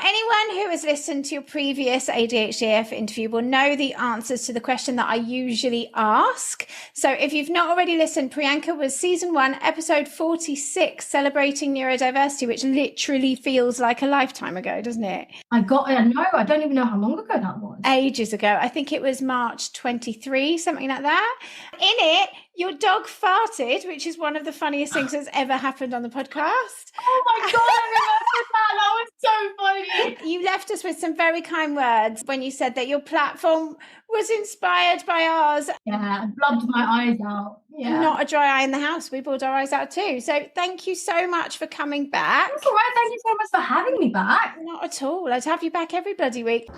anyone who has listened to your previous ADHD interview will know the answers to the question that I usually ask. So if you've not already listened, Priyanka was season 1, episode 46, celebrating neurodiversity, which literally feels like a lifetime ago, doesn't it? I don't even know how long ago that was. Ages ago. I think it was March 23, something like that. In it, your dog farted, which is one of the funniest things that's ever happened on the podcast. Oh my God, I remember that. That was so funny. You left us with some very kind words when you said that your platform was inspired by ours. Yeah, I blubbed my eyes out. Yeah. Not a dry eye in the house. We bawled our eyes out too. So thank you so much for coming back. That's all right. Thank you so much for having me back. Not at all. I'd have you back every bloody week.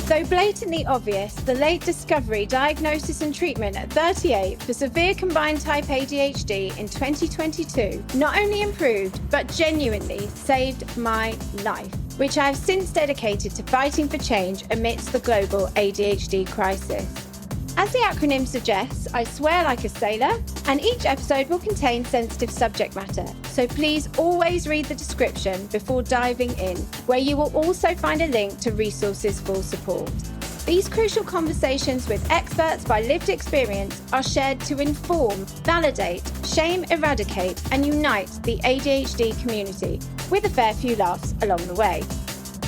Though blatantly obvious, the late discovery, diagnosis and treatment at 38 for severe combined type ADHD in 2022 not only improved, but genuinely saved my life, which I have since dedicated to fighting for change amidst the global ADHD crisis. As the acronym suggests, I swear like a sailor, and each episode will contain sensitive subject matter, so please always read the description before diving in, where you will also find a link to resources for support. These crucial conversations with experts by lived experience are shared to inform, validate, shame eradicate, and unite the ADHD community, with a fair few laughs along the way.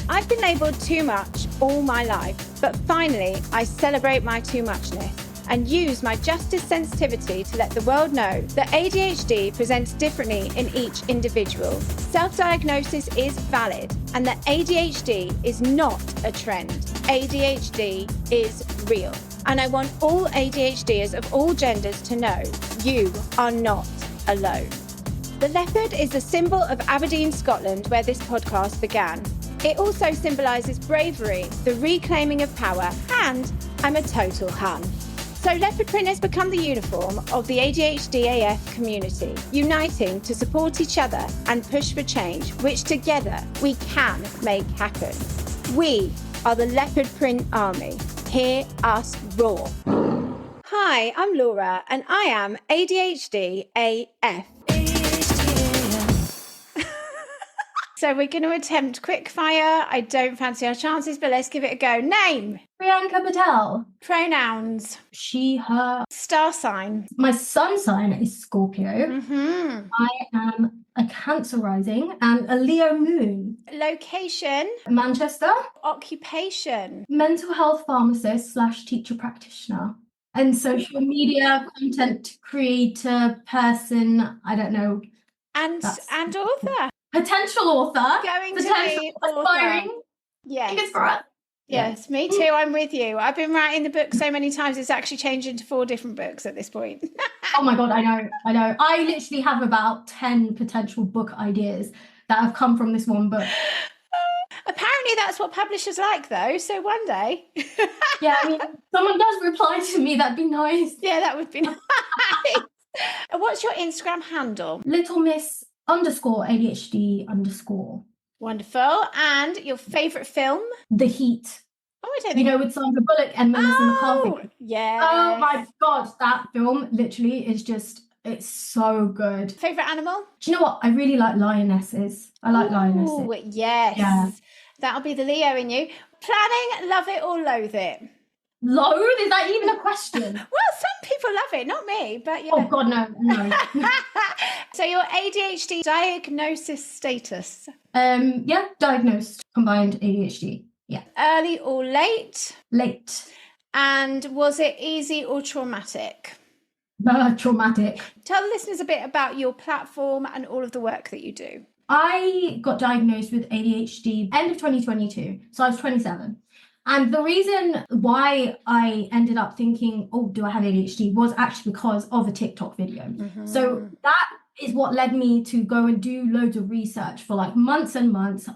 I've been labelled too much all my life, but finally I celebrate my too muchness and use my justice sensitivity to let the world know that ADHD presents differently in each individual. Self-diagnosis is valid and that ADHD is not a trend. ADHD is real. And I want all ADHDers of all genders to know you are not alone. The leopard is the symbol of Aberdeen, Scotland, where this podcast began. It also symbolises bravery, the reclaiming of power, and I'm a total hun. So leopard print has become the uniform of the ADHD AF community, uniting to support each other and push for change, which together we can make happen. We are the leopard print army. Hear us roar. Hi, I'm Laura and I am ADHD AF. So we're going to attempt quick fire. I don't fancy our chances, but let's give it a go. Name? Priyanka Patel. Pronouns? She, her. Star sign? My sun sign is Scorpio. Mm-hmm. I am a Cancer rising and a Leo moon. Location? Manchester. Occupation? Mental health pharmacist / teacher practitioner. And social media content creator person, I don't know. And author? Potential author. Going to be aspiring. author. Yes. Yes, me too. I'm with you. I've been writing the book so many times, it's actually changed into 4 different books at this point. Oh my God, I know. I literally have about 10 potential book ideas that have come from this one book. Apparently that's what publishers like though, so one day. Yeah, I mean, someone does reply to me, that'd be nice. Yeah, that would be nice. What's your Instagram handle? Little Miss _ADHD_. Wonderful. And your favourite film? The Heat. Oh, I don't think... You know, with Sandra Bullock and Melissa McCarthy. Yeah. Oh my God, that film literally is just, it's so good. Favourite animal? Do you know what? I really like lionesses. I like lionesses. Oh, yes. Yeah. That'll be the Leo in you. Planning, love it or loathe it? Loathe? Is that even a question? Well, some people love it, not me, but yeah. Oh God, no. So your ADHD diagnosis status? Yeah, diagnosed combined ADHD. Yeah. Early or late? Late. And was it easy or traumatic? Traumatic. Tell the listeners a bit about your platform and all of the work that you do. I got diagnosed with ADHD end of 2022, so I was 27. And the reason why I ended up thinking, oh, do I have ADHD, was actually because of a TikTok video. Mm-hmm. So that is what led me to go and do loads of research for like months and months.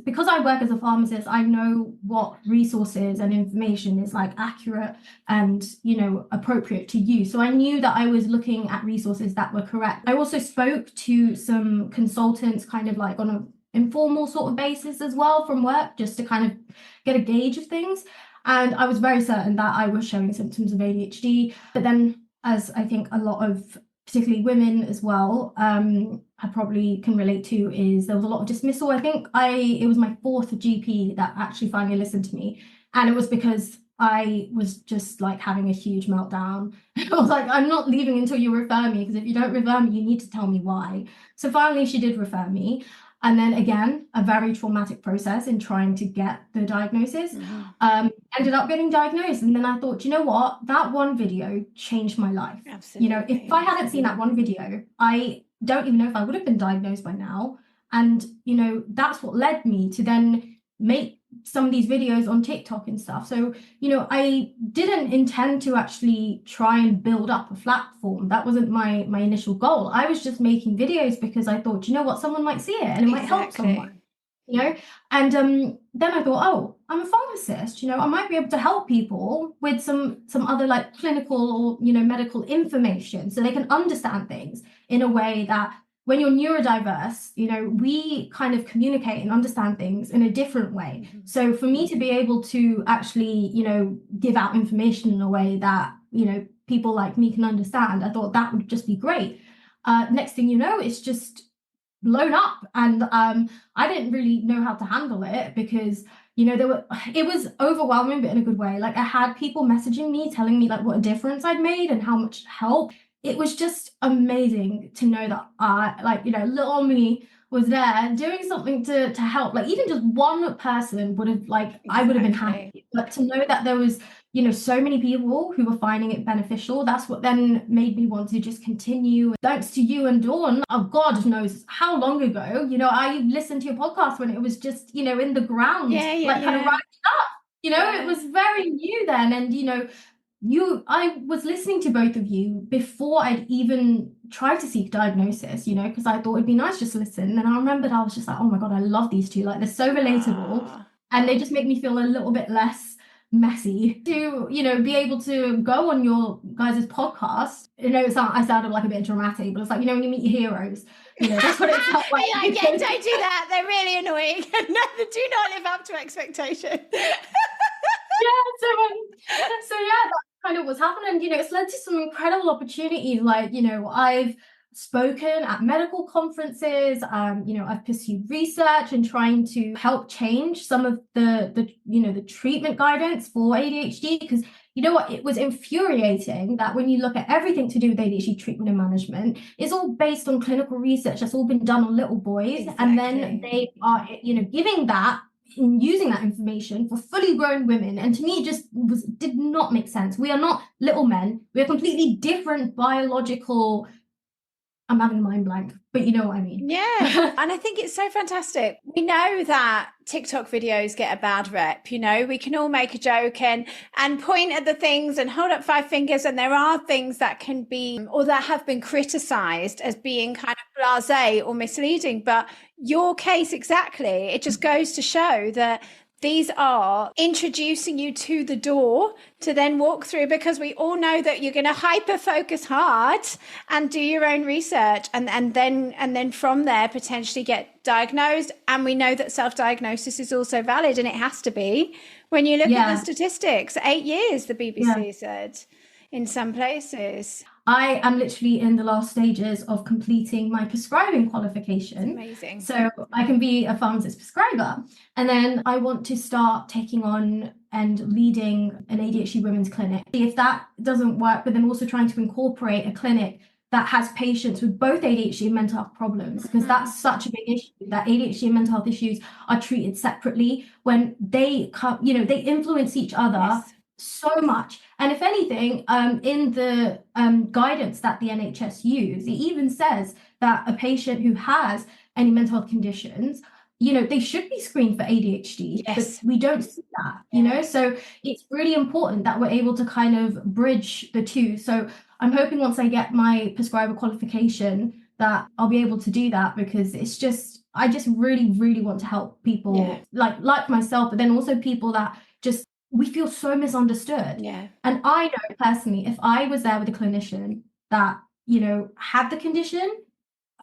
Because I work as a pharmacist, I know what resources and information is like accurate and, you know, appropriate to use. So I knew that I was looking at resources that were correct. I also spoke to some consultants kind of like on an informal sort of basis as well from work, just to kind of get a gauge of things. And I was very certain that I was showing symptoms of ADHD. But then, as I think a lot of particularly women as well, I probably can relate to, is there was a lot of dismissal. I think it was my fourth GP that actually finally listened to me, and it was because I was just like having a huge meltdown. I was like, I'm not leaving until you refer me, because if you don't refer me, you need to tell me why. So finally she did refer me. And then again, a very traumatic process in trying to get the diagnosis. Ended up getting diagnosed. And then I thought, you know what? That one video changed my life. Absolutely. You know, if I hadn't seen that one video, I don't even know if I would have been diagnosed by now. And, you know, that's what led me to then make some of these videos on TikTok and stuff. So, you know, I didn't intend to actually try and build up a platform. That wasn't my initial goal. I was just making videos because I thought, you know what, someone might see it and it might help someone, you know. And then I thought, oh, I'm a pharmacist, you know, I might be able to help people with some other like clinical or, you know, medical information, so they can understand things in a way that when you're neurodiverse, you know, we kind of communicate and understand things in a different way. So for me to be able to actually, you know, give out information in a way that, you know, people like me can understand, I thought that would just be great. Next thing you know, it's just blown up, and I didn't really know how to handle it, because, you know, it was overwhelming, but in a good way. Like, I had people messaging me telling me like what a difference I'd made and how much help. It was just amazing to know that like, you know, little me was there doing something to help. Like, even just one person would have, like, I would have been happy. But to know that there was, you know, so many people who were finding it beneficial, that's what then made me want to just continue. Thanks to you and Dawn, oh, God knows how long ago, you know, I listened to your podcast when it was just, you know, in the ground, kind of rising up, you know. It was very new then. And, you know, I was listening to both of you before I'd even tried to seek diagnosis, you know, because I thought it'd be nice just to listen. And I remembered I was just like, oh my God, I love these two. Like, they're so relatable, and they just make me feel a little bit less messy to, you know, be able to go on your guys' podcast. You know, I sounded like a bit dramatic, but it's like, you know, when you meet your heroes, you know, that's what it felt like. Yeah, don't do that. They're really annoying. No, they do not live up to expectation. So yeah, that's kind of what's happened. You know, it's led to some incredible opportunities. Like, you know, I've spoken at medical conferences. You know, I've pursued research and trying to help change some of the you know, the treatment guidance for ADHD, because, you know what, it was infuriating that when you look at everything to do with ADHD treatment and management, it's all based on clinical research that's all been done on little boys. And then they are, you know, giving that and using that information for fully grown women. And to me, it just did not make sense. We are not little men. We are completely different biological. I'm having a mind blank, but you know what I mean. Yeah. And I think it's so fantastic. We know that TikTok videos get a bad rep, you know, we can all make a joke and point at the things and hold up 5 fingers. And there are things that can be, or that have been criticized as being kind of blasé or misleading. But your case exactly, it just goes to show that these are introducing you to the door to then walk through, because we all know that you're going to hyper focus hard and do your own research and then from there potentially get diagnosed. And we know that self-diagnosis is also valid, and it has to be when you look at the statistics. 8 years, the BBC said in some places. I am literally in the last stages of completing my prescribing qualification. Amazing. So I can be a pharmacist prescriber. And then I want to start taking on and leading an ADHD women's clinic. If that doesn't work, but then also trying to incorporate a clinic that has patients with both ADHD and mental health problems, because that's such a big issue, that ADHD and mental health issues are treated separately when they come, you know, they influence each other so much. And if anything, in the guidance that the NHS use, it even says that a patient who has any mental health conditions, you know, they should be screened for ADHD, but we don't see that, you know. So it's really important that we're able to kind of bridge the two. So I'm hoping once I get my prescriber qualification that I'll be able to do that, because it's just, I just really, really want to help people like myself, but then also people that just, we feel so misunderstood. And I know personally, if I was there with a clinician that, you know, had the condition,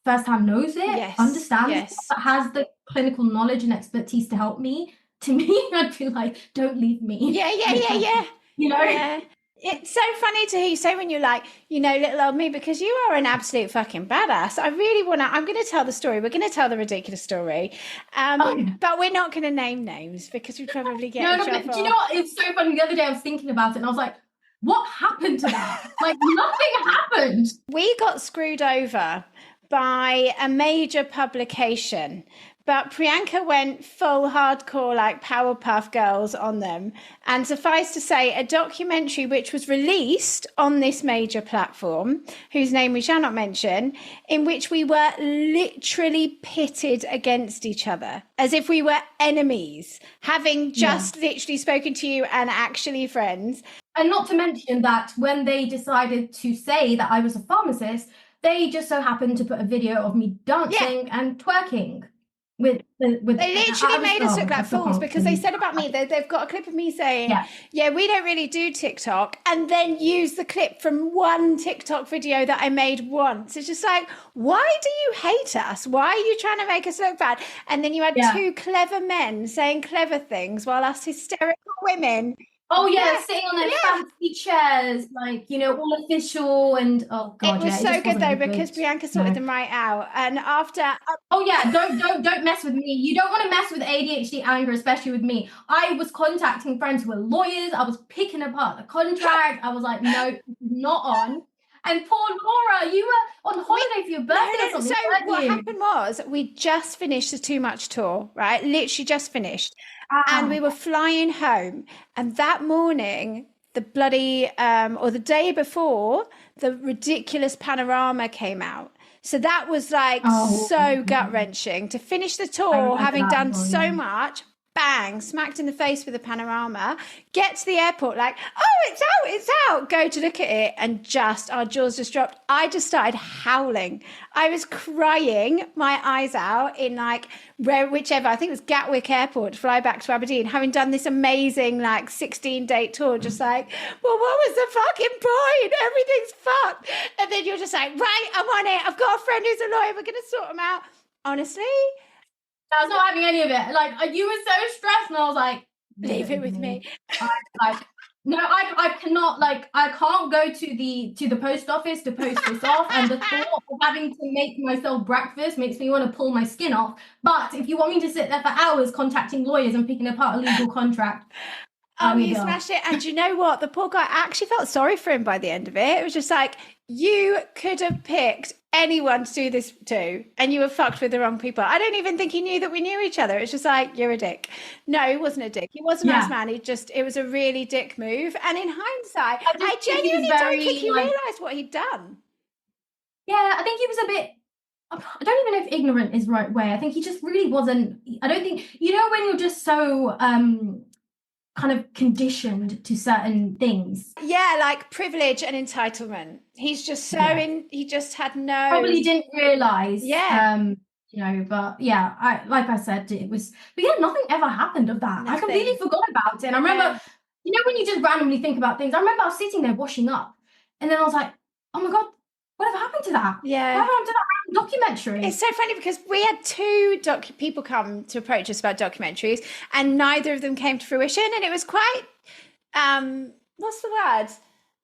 firsthand knows it, understands it, that has the clinical knowledge and expertise to help me, to me, I'd be like, don't leave me. You know? It's so funny to hear you say when you're like, little old me, because you are an absolute fucking badass. I really I'm going to tell the story. We're going to tell the ridiculous story. But we're not going to name names because we probably get in trouble. Do you know what? It's so funny. The other day I was thinking about it and I was like, what happened to that? Like, nothing happened. We got screwed over by a major publication. But Priyanka went full hardcore, like Powerpuff Girls on them. And suffice to say, a documentary which was released on this major platform, whose name we shall not mention, in which we were literally pitted against each other, as if we were enemies, having just literally spoken to you and actually friends. And not to mention that when they decided to say that I was a pharmacist, they just so happened to put a video of me dancing and twerking. They literally made us look like fools because they said about me, they've got a clip of me saying, we don't really do TikTok, and then use the clip from one TikTok video that I made once. It's just like, why do you hate us? Why are you trying to make us look bad? And then you had two clever men saying clever things while us hysterical women... Oh yeah, sitting on their fancy chairs, like, all official, and oh god, it was so good though because Priyanka sorted them right out. And after, don't mess with me. You don't want to mess with ADHD anger, especially with me. I was contacting friends who were lawyers. I was picking apart the contract. I was like, no, this is not on. And poor Laura, you were on holiday for your birthday or something. So what happened was we just finished the Too Much tour, right? Literally just finished. And we were flying home. And that morning, the bloody, or the day before, the ridiculous Panorama came out. So that was like so gut-wrenching to finish the tour, having done so much. Bang, smacked in the face with a Panorama, get to the airport like, oh, it's out, go to look at it, and just, our jaws just dropped. I just started howling. I was crying my eyes out in like, whichever, I think it was Gatwick Airport, to fly back to Aberdeen, having done this amazing like 16-day tour, just like, well, what was the fucking point? Everything's fucked. And then you're just like, right, I'm on it. I've got a friend who's a lawyer. We're going to sort them out. Honestly, I was not having any of it. Like, you were so stressed, and I was like, leave it with me. No, I cannot, like, I can't go to the post office to post this off, and the thought of having to make myself breakfast makes me want to pull my skin off. But if you want me to sit there for hours contacting lawyers and picking apart a legal contract, you smashed it. And you know what? The poor guy, I actually felt sorry for him by the end of it. It was just like, you could have picked anyone to do this to, and you were fucked with the wrong people. I don't even think he knew that we knew each other. It's just like, you're a dick. No, he wasn't a dick. He was a nice man. It was a really dick move. And in hindsight, I genuinely don't think he realised what he'd done. Yeah, I think he was a bit, I don't even know if ignorant is the right way. I think he just really wasn't, I don't think, when you're just so kind of conditioned to certain things. Yeah, like privilege and entitlement. He's just he just had no... Probably didn't realise. Yeah. But yeah, like I said, it was... But yeah, nothing ever happened of that. Nothing. I completely forgot about it. And I remember, when you just randomly think about things, I remember I was sitting there washing up, and then I was like, oh my God, whatever happened to that? Yeah. What happened to that documentary? It's so funny because we had two people come to approach us about documentaries, and neither of them came to fruition, and it was quite what's the word,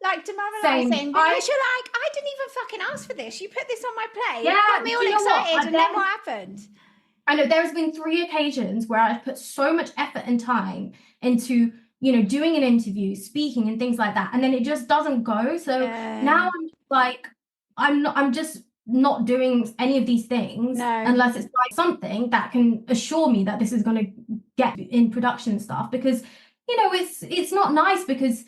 like demoralizing, because you're like, I didn't even fucking ask for this, you put this on my plate, got me all excited, and then what happened? I know there's been 3 occasions where I've put so much effort and time into doing an interview, speaking and things like that, and then it just doesn't go. So now I'm like, I'm just not doing any of these things unless it's like something that can assure me that this is going to get in production and stuff, because it's not nice, because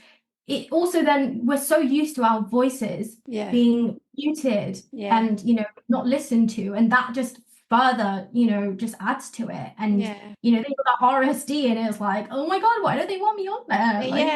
it also, then we're so used to our voices being muted and not listened to, and that just further just adds to it. And they got that RSD, and it's like, oh my God, why don't they want me on there? Like,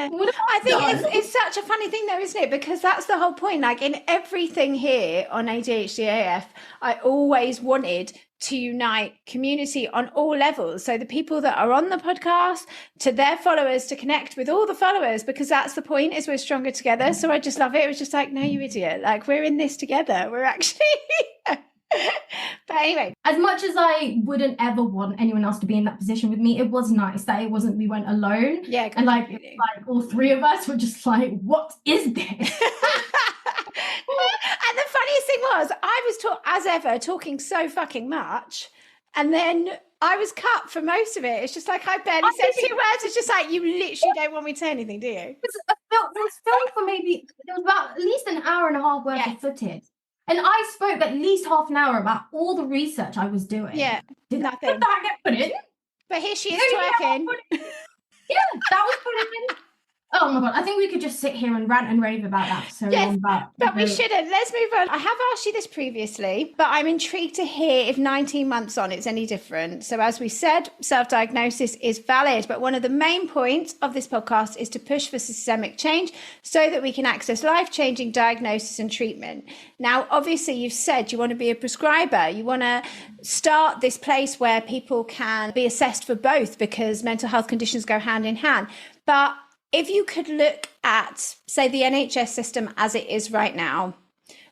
I think it's such a funny thing though, isn't it? Because that's the whole point. Like, in everything here on ADHD AF, I always wanted to unite community on all levels. So the people that are on the podcast, to their followers, to connect with all the followers, because that's the point, is we're stronger together. So I just love it. It was just like, no, you idiot. Like, we're in this together. We're actually... But anyway, as much as I wouldn't ever want anyone else to be in that position with me, it was nice that it wasn't, we weren't alone. yeah, And like completely. all three of us were just like, what is this? And the funniest thing was, I was as ever talking so fucking much, and then I was cut for most of it. It's just like I barely said 2 words. It's just like, you literally don't want me to say anything, do you? It was filmed for maybe, there was about at least an hour and a half worth of footage. And I spoke at least half an hour about all the research I was doing. Yeah, Did nothing. that get put in? But here she is twerking. Yeah, that was put in. Oh my God, I think we could just sit here and rant and rave about that so long. But we shouldn't. Let's move on. I have asked you this previously, but I'm intrigued to hear if 19 months on it's any different. So as we said, self-diagnosis is valid, but one of the main points of this podcast is to push for systemic change so that we can access life-changing diagnosis and treatment. Now, obviously, you've said you want to be a prescriber. You want to start this place where people can be assessed for both, because mental health conditions go hand in hand. But if you could look at, say, the NHS system as it is right now,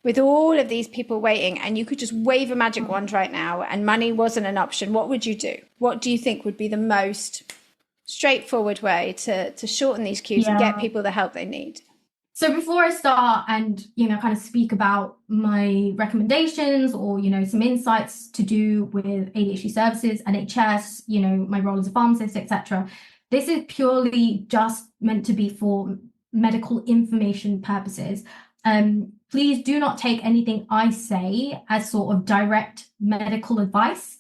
with all of these people waiting, and you could just wave a magic wand right now and money wasn't an option, what would you do? What do you think would be the most straightforward way to shorten these queues and get people the help they need? So before I start and, kind of speak about my recommendations or, some insights to do with ADHD services, NHS, my role as a pharmacist, etc., this is purely just meant to be for medical information purposes. Please do not take anything I say as sort of direct medical advice.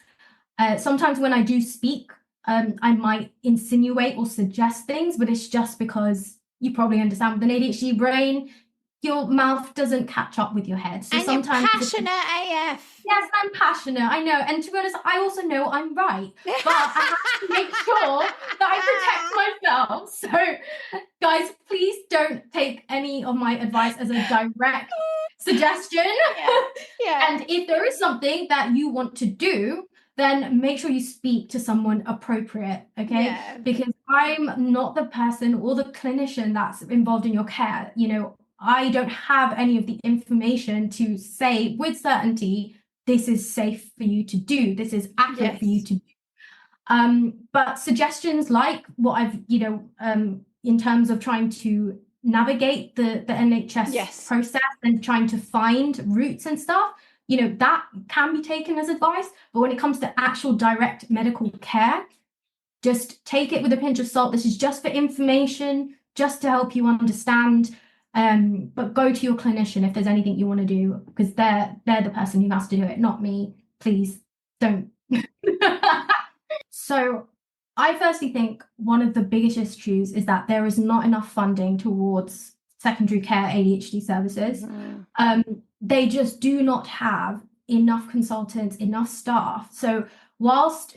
Sometimes when I do speak, I might insinuate or suggest things, but it's just because you probably understand with an ADHD brain, your mouth doesn't catch up with your head. So and sometimes you're passionate AF. Yes, I'm passionate. I know. And to be honest, I also know I'm right. But I have to make sure that I protect myself. So, guys, please don't take any of my advice as a direct suggestion. Yeah. And if there is something that you want to do, then make sure you speak to someone appropriate, okay? Yeah. Because I'm not the person or the clinician that's involved in your care. I don't have any of the information to say with certainty, this is safe for you to do, this is accurate for you to do. But suggestions like what I've, in terms of trying to navigate the NHS process and trying to find routes and stuff, that can be taken as advice. But when it comes to actual direct medical care, just take it with a pinch of salt. This is just for information, just to help you understand. But go to your clinician if there's anything you want to do, because they're the person who has to do it, not me. Please don't. So I firstly think one of the biggest issues is that there is not enough funding towards secondary care ADHD services. They just do not have enough consultants, enough staff. So whilst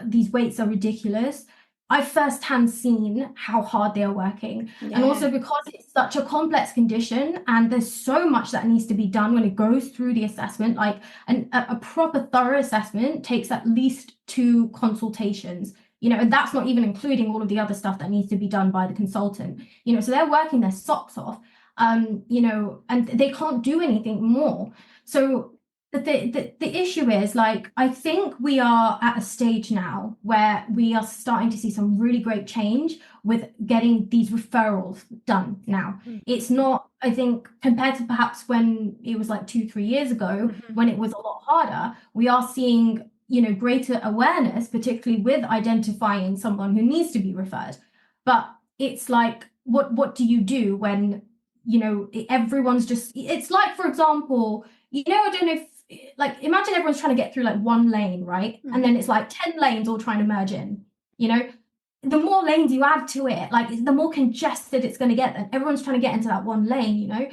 these waits are ridiculous, I've firsthand seen how hard they are working. And also because it's such a complex condition and there's so much that needs to be done when it goes through the assessment, like a proper thorough assessment takes at least 2 consultations, and that's not even including all of the other stuff that needs to be done by the consultant, so they're working their socks off, and they can't do anything more. So the issue is, like, I think we are at a stage now where we are starting to see some really great change with getting these referrals done now. It's not, I think, compared to perhaps when it was like 2-3 years ago, when it was a lot harder, we are seeing, greater awareness, particularly with identifying someone who needs to be referred. But it's like, what do you do when, everyone's just, it's like, for example, I don't know if, like, imagine everyone's trying to get through like one lane, right? And then it's like 10 lanes all trying to merge in, the more lanes you add to it, like, the more congested it's going to get, and everyone's trying to get into that one lane,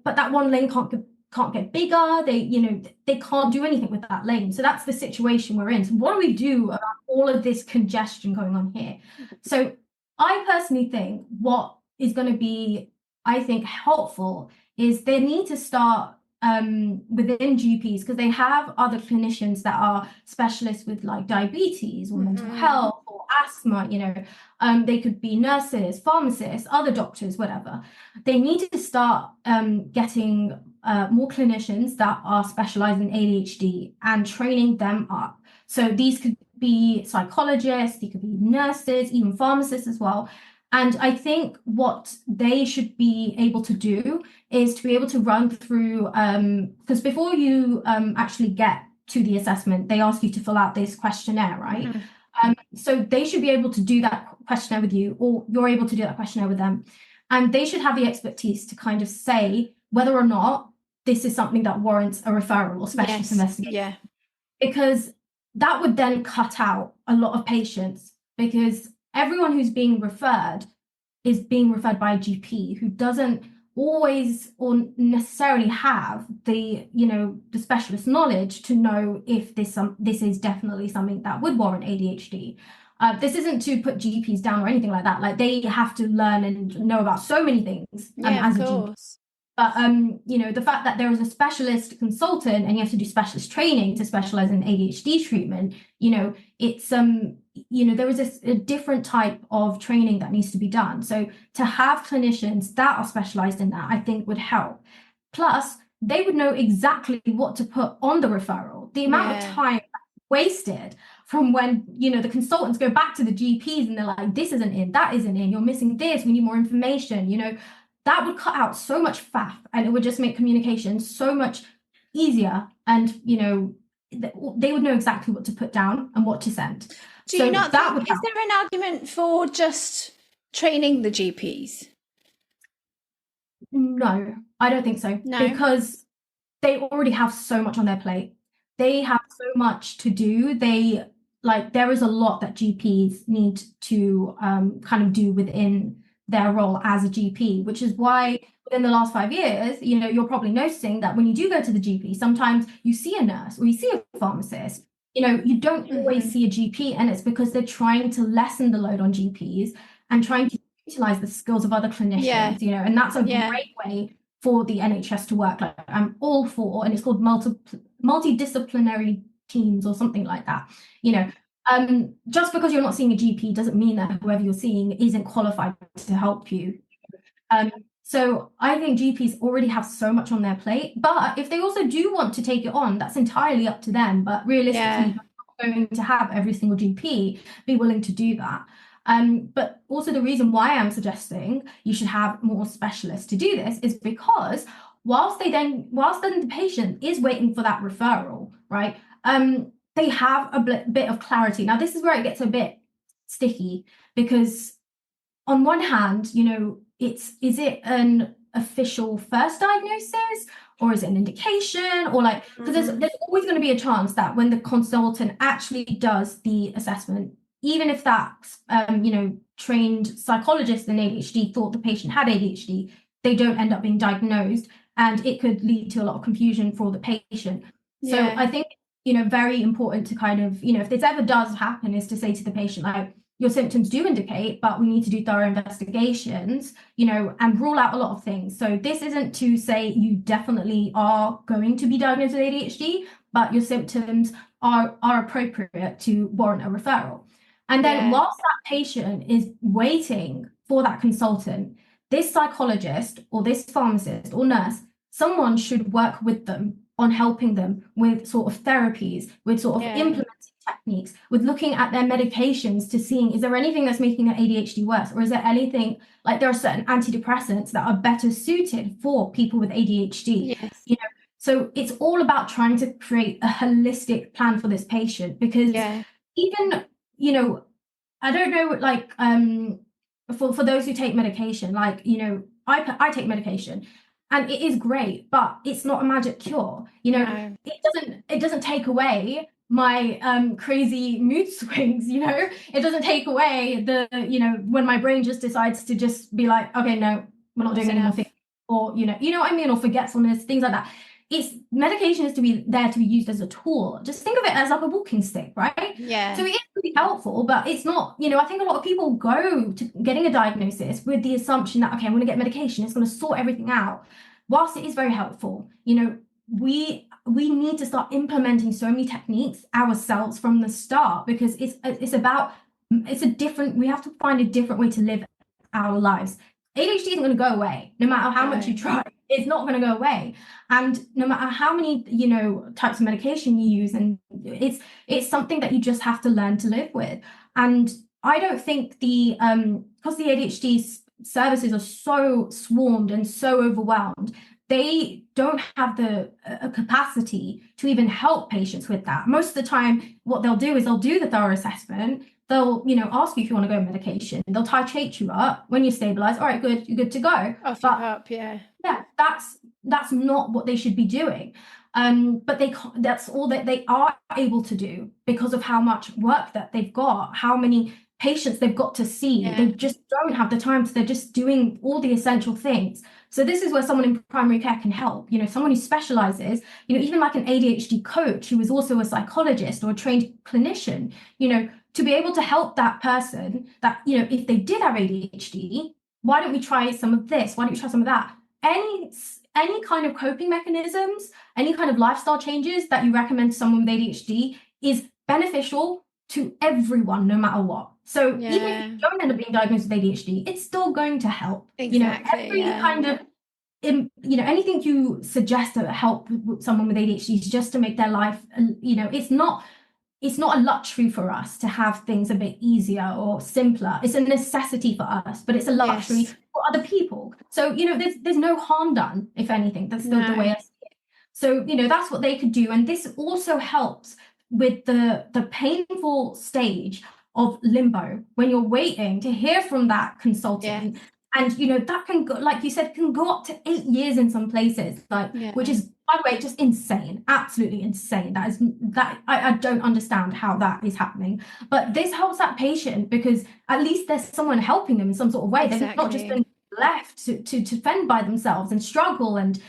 but that one lane can't get bigger. They can't do anything with that lane. So that's the situation we're in. So what do we do about all of this congestion going on here? So I personally think what is going to be, I think, helpful is they need to start within GPs, because they have other clinicians that are specialists with like diabetes or mental health or asthma, they could be nurses, pharmacists, other doctors, whatever. They need to start getting more clinicians that are specialized in ADHD and training them up. So these could be psychologists, they could be nurses, even pharmacists as well. And I think what they should be able to do is to be able to run through, because before you actually get to the assessment, they ask you to fill out this questionnaire, right? Mm-hmm. So they should be able to do that questionnaire with you, or you're able to do that questionnaire with them. And they should have the expertise to kind of say whether or not this is something that warrants a referral or specialist investigation. Yeah. Because that would then cut out a lot of patients, because everyone who's being referred is being referred by a GP who doesn't always or necessarily have the, the specialist knowledge to know if this is definitely something that would warrant ADHD. This isn't to put GPs down or anything like that. Like, they have to learn and know about so many things as a GP. But the fact that there is a specialist consultant and you have to do specialist training to specialize in ADHD treatment, it's there is a different type of training that needs to be done. So to have clinicians that are specialized in that, I think would help. Plus, they would know exactly what to put on the referral. The amount of time wasted from when the consultants go back to the GPs and they're like, this isn't in, that isn't in, you're missing this, we need more information, that would cut out so much faff, and it would just make communication so much easier, and they would know exactly what to put down and what to send. Do you not think, is there an argument for just training the GPs? No, I don't think so. No. Because they already have so much on their plate. They have so much to do. There is a lot that GPs need to kind of do within their role as a GP, which is why within the last 5 years, you're probably noticing that when you do go to the GP, sometimes you see a nurse or you see a pharmacist. You don't always see a GP, and it's because they're trying to lessen the load on GPs and trying to utilize the skills of other clinicians, and that's a great way for the NHS to work. Like, I'm all for, and it's called multidisciplinary teams or something like that. Just because you're not seeing a GP doesn't mean that whoever you're seeing isn't qualified to help you. So I think GPs already have so much on their plate, but if they also do want to take it on, that's entirely up to them. But realistically, you're not going to have every single GP be willing to do that. But also the reason why I'm suggesting you should have more specialists to do this is because whilst then the patient is waiting for that referral, right? They have a bit of clarity. Now, this is where it gets a bit sticky, because on one hand, is it an official first diagnosis, or is it an indication, or because there's always going to be a chance that when the consultant actually does the assessment, even if that trained psychologist in ADHD thought the patient had ADHD, they don't end up being diagnosed, and it could lead to a lot of confusion for the patient. So I think very important to kind of, if this ever does happen, is to say to the patient, like, your symptoms do indicate, but we need to do thorough investigations, and rule out a lot of things. So this isn't to say you definitely are going to be diagnosed with ADHD, but your symptoms are appropriate to warrant a referral. And then whilst that patient is waiting for that consultant, this psychologist or this pharmacist or nurse, someone should work with them on helping them with sort of therapies, with sort of implementing techniques, with looking at their medications to seeing, is there anything that's making their ADHD worse? Or is there anything, like, there are certain antidepressants that are better suited for people with ADHD? So it's all about trying to create a holistic plan for this patient, because even, I don't know, like, for those who take medication, like, I take medication, and it is great, but it's not a magic cure. It doesn't take away my crazy mood swings. It doesn't take away the when my brain just decides to just be like, okay, no, we're not doing anything, or you know what I mean, or forgetfulness, things like that. It's medication is to be there to be used as a tool. Just think of it as like a walking stick, right? So it is really helpful, but it's not, I think a lot of people go to getting a diagnosis with the assumption that, okay, I'm going to get medication, it's going to sort everything out. Whilst it is very helpful, we need to start implementing so many techniques ourselves from the start, because we have to find a different way to live our lives. ADHD isn't going to go away, no matter how much you try. It's not going to go away, and no matter how many types of medication you use, and it's something that you just have to learn to live with. And I don't think because the ADHD services are so swarmed and so overwhelmed, they don't have the capacity to even help patients with that. Most of the time, what they'll do is they'll do the thorough assessment. They'll, ask you if you want to go on medication. They'll titrate you up. When you're stabilized, all right, good, you're good to go. Off you up, yeah. Yeah, that's not what they should be doing. But that's all that they are able to do because of how much work that they've got, how many patients they've got to see. They just don't have the time, so they're just doing all the essential things. So this is where someone in primary care can help. Someone who specializes, even like an ADHD coach who is also a psychologist or a trained clinician, to be able to help that person that, if they did have ADHD, why don't we try some of this? Why don't we try some of that? Any kind of coping mechanisms, any kind of lifestyle changes that you recommend to someone with ADHD is beneficial to everyone, no matter what. So even if you don't end up being diagnosed with ADHD, it's still going to help. Exactly. Every kind of, anything you suggest to help someone with ADHD is just to make their life, it's not a luxury for us to have things a bit easier or simpler. It's a necessity for us, but it's a luxury for other people. So, there's no harm done, if anything. That's the way I see it. So, that's what they could do. And this also helps with the painful stage of limbo when you're waiting to hear from that consultant. And that can go, like you said, can go up to 8 years in some places, which is, by the way, just insane, absolutely insane. I don't understand how that is happening. But this helps that patient because at least there's someone helping them in some sort of way. They've not just been left to fend by themselves and struggle. And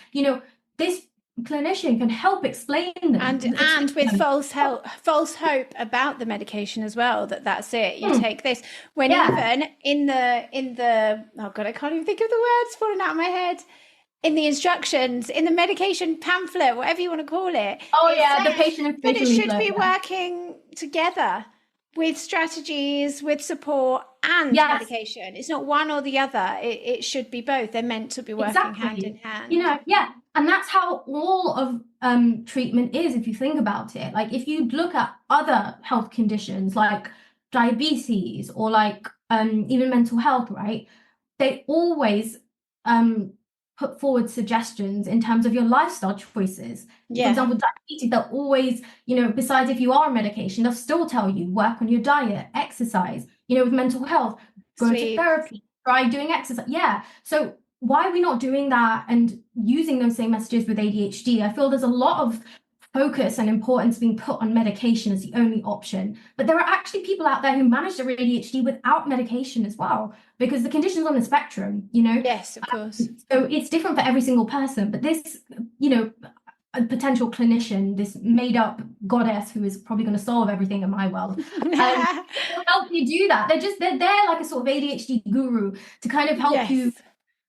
this clinician can help explain them, and with false hope about the medication as well, that's it, you take this when even in the oh god, I can't even think of the words falling out of my head, in the instructions, in the medication pamphlet, whatever you want to call it, the patient information, but it should be working together with strategies, with support and medication. It's not one or the other. It should be both. They're meant to be working hand in hand. And that's how all of treatment is, if you think about it. Like if you look at other health conditions like diabetes or like even mental health, right? They always put forward suggestions in terms of your lifestyle choices. For example, diabetes, they'll always, besides if you are on medication, they'll still tell you work on your diet, exercise. With mental health, go to therapy, try doing exercise. So why are we not doing that and using those same messages with ADHD? I feel there's a lot of focus and importance being put on medication as the only option. But there are actually people out there who manage their ADHD without medication as well, because the condition's on the spectrum, Yes, of course. So it's different for every single person. But this, a potential clinician, this made-up goddess who is probably going to solve everything in my world, will help you do that. They're there like a sort of ADHD guru to kind of help you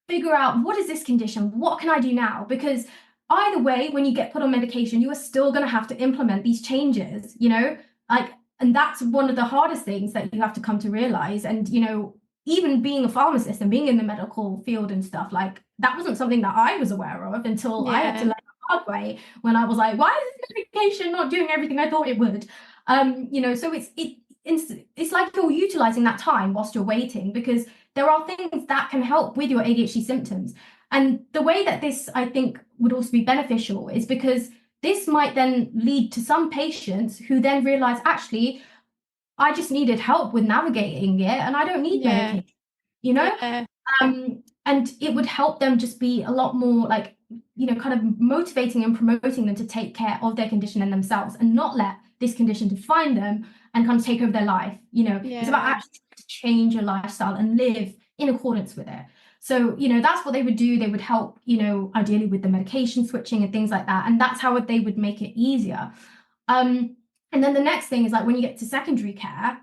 figure out, what is this condition? What can I do now? Because either way, when you get put on medication, you are still going to have to implement these changes, and that's one of the hardest things that you have to come to realize. And, even being a pharmacist and being in the medical field and stuff, that wasn't something that I was aware of until I had to learn the hard way, when I was like, why is this medication not doing everything I thought it would? So it's like you're utilizing that time whilst you're waiting, because there are things that can help with your ADHD symptoms. And the way that this, I think, would also be beneficial is because this might then lead to some patients who then realize, actually, I just needed help with navigating it and I don't need medication, and it would help them just be a lot more kind of motivating and promoting them to take care of their condition and themselves, and not let this condition define them and kind of take over their life. It's about actually to change your lifestyle and live in accordance with it. So, that's what they would do. They would help, ideally with the medication switching and things like that. And that's how they would make it easier. And then the next thing is when you get to secondary care,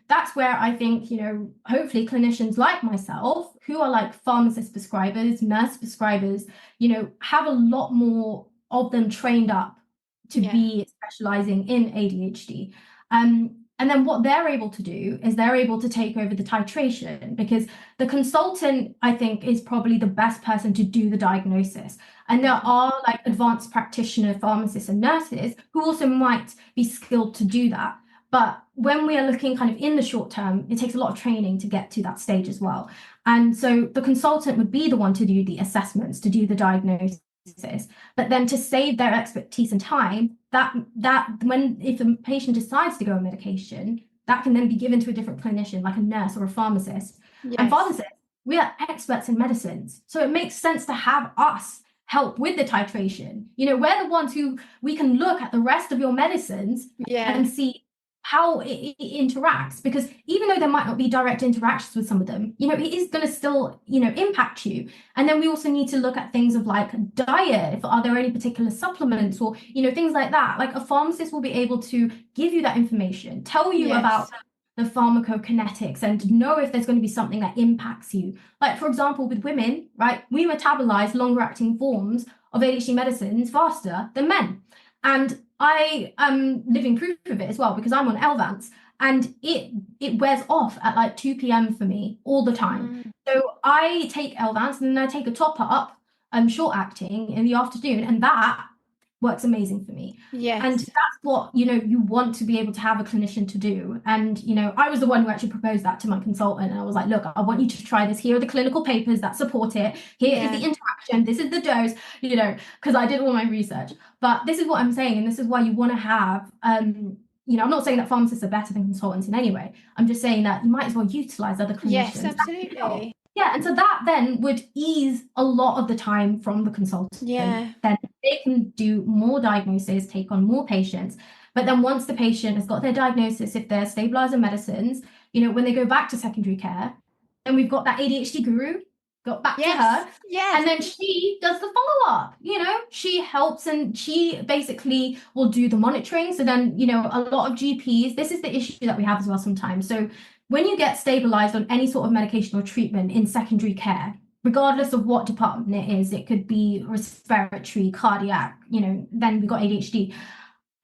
that's where I think, hopefully clinicians like myself, who are pharmacist prescribers, nurse prescribers, have a lot more of them trained up to be specializing in ADHD. And then what they're able to do is they're able to take over the titration, because the consultant, I think, is probably the best person to do the diagnosis. And there are like advanced practitioner pharmacists and nurses who also might be skilled to do that. But when we are looking kind of in the short term, it takes a lot of training to get to that stage as well. And so the consultant would be the one to do the assessments, to do the diagnosis. But then to save their expertise and time, that when if the patient decides to go on medication, that can then be given to a different clinician, like a nurse or a pharmacist. Yes. And pharmacists, we are experts in medicines, so it makes sense to have us help with the titration. We're the ones who we can look at the rest of your medicines and see how it interacts, because even though there might not be direct interactions with some of them, it is going to still, impact you. And then we also need to look at things of like diet. If are there any particular supplements or, things like that, like a pharmacist will be able to give you that information, tell you about the pharmacokinetics, and know if there's going to be something that impacts you. Like, for example, with women, right, we metabolize longer acting forms of ADHD medicines faster than men. And I am living proof of it as well, because I'm on Elvance, and it wears off at like 2 p.m. for me all the time. So I take Elvance and then I take a top up, short acting in the afternoon, and that works amazing for me. Yes. And that's what, you want to be able to have a clinician to do. And, I was the one who actually proposed that to my consultant. And I was like, look, I want you to try this. Here are the clinical papers that support it. Here is the interaction. This is the dose, because I did all my research. But this is what I'm saying. And this is why you want to have, I'm not saying that pharmacists are better than consultants in any way. I'm just saying that you might as well utilize other clinicians. Yes, absolutely. Yeah, and so that then would ease a lot of the time from the consultant. Yeah. Then they can do more diagnosis, take on more patients. But then once the patient has got their diagnosis, if they're stabilizer medicines, when they go back to secondary care, then we've got that ADHD guru, got back to her. Yes. And then she does the follow-up, she helps, and she basically will do the monitoring. So then, a lot of GPs, this is the issue that we have as well sometimes. So when you get stabilized on any sort of medication or treatment in secondary care, regardless of what department it is, it could be respiratory, cardiac, then we got ADHD.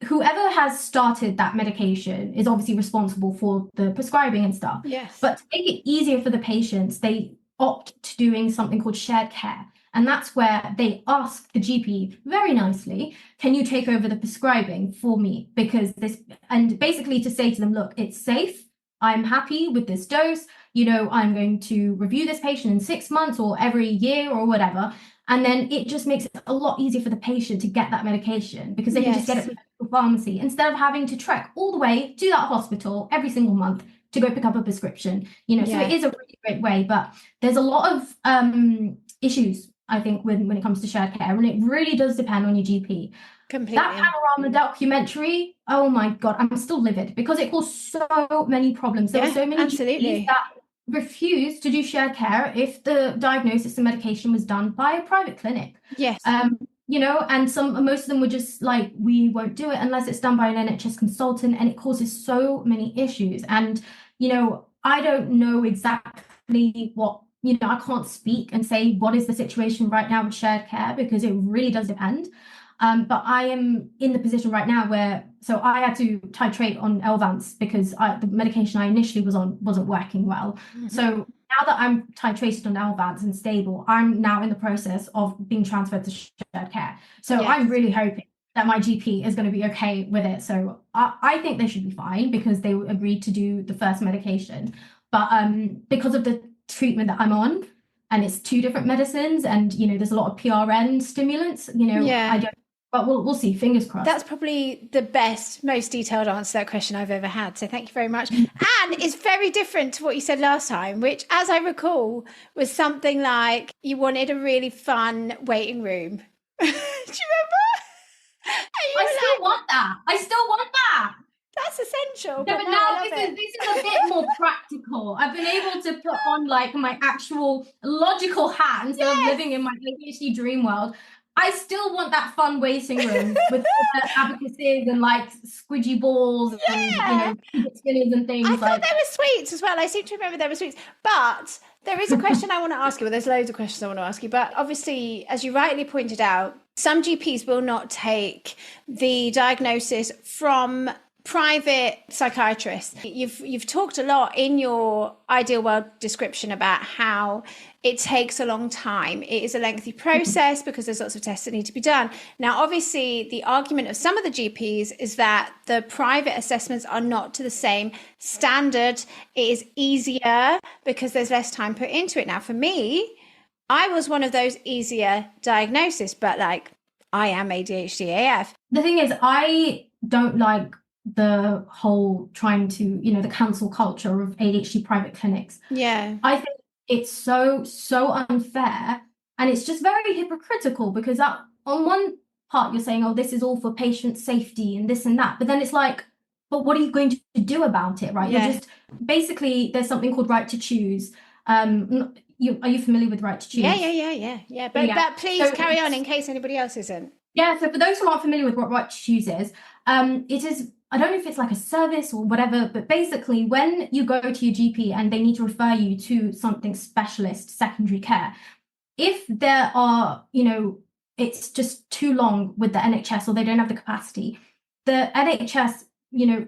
Whoever has started that medication is obviously responsible for the prescribing and stuff. Yes. But to make it easier for the patients, they opt to doing something called shared care. And that's where they ask the GP very nicely, can you take over the prescribing for me? Because and basically to say to them, look, it's safe. I'm happy with this dose, I'm going to review this patient in 6 months or every year or whatever. And then it just makes it a lot easier for the patient to get that medication, because they can just get it from the pharmacy instead of having to trek all the way to that hospital every single month to go pick up a prescription. So it is a really great way, but there's a lot of issues, I think, when it comes to shared care, and it really does depend on your GP. Completely. That Panorama documentary, oh my God, I'm still livid, because it caused so many problems. There were so many GPs that refused to do shared care if the diagnosis and medication was done by a private clinic. Yes. And most of them were just like, we won't do it unless it's done by an NHS consultant, and it causes so many issues. And, I don't know exactly what, I can't speak and say what is the situation right now with shared care, because it really does depend. But I am in the position right now where, so I had to titrate on Elvance because the medication I initially was on wasn't working well. Mm-hmm. So now that I'm titrated on Elvance and stable, I'm now in the process of being transferred to shared care. So I'm really hoping that my GP is going to be okay with it. So I think they should be fine, because they agreed to do the first medication. But because of the treatment that I'm on, and it's 2 different medicines, and there's a lot of PRN stimulants, I don't. But we'll see, fingers crossed. That's probably the best, most detailed answer to that question I've ever had. So thank you very much. And it's very different to what you said last time, which, as I recall, was something like you wanted a really fun waiting room. Do you remember? I still want that. I still want that. That's essential. No, but now this is a bit more practical. I've been able to put on like my actual logical hat instead of living in my ADHD dream world. I still want that fun waiting room with all the abacuses and like squidgy balls and spinners and things. I thought there were sweets as well. I seem to remember there were sweets. But there is a question I want to ask you. Well, there's loads of questions I want to ask you. But obviously, as you rightly pointed out, some GPs will not take the diagnosis from private psychiatrists. You've talked a lot in your ideal world description about how it takes a long time. It is a lengthy process because there's lots of tests that need to be done. Now, obviously, the argument of some of the GPs is that the private assessments are not to the same standard. It is easier because there's less time put into it. Now, for me, I was one of those easier diagnoses, but like, I am ADHD AF. The thing is, I don't like the whole trying to, the cancel culture of ADHD private clinics. Yeah. I think it's so unfair, and it's just very hypocritical because on one part you're saying, oh, this is all for patient safety and this and that, but then it's like, but what are you going to do about it, right? Yeah. You're just basically, there's something called right to choose. Are you familiar with right to choose? Yeah. But please carry on in case anybody else isn't. Yeah, so for those who aren't familiar with what right to choose is, it is, I don't know if it's like a service or whatever, but basically when you go to your GP and they need to refer you to something specialist, secondary care, if there are, it's just too long with the NHS or they don't have the capacity, the NHS,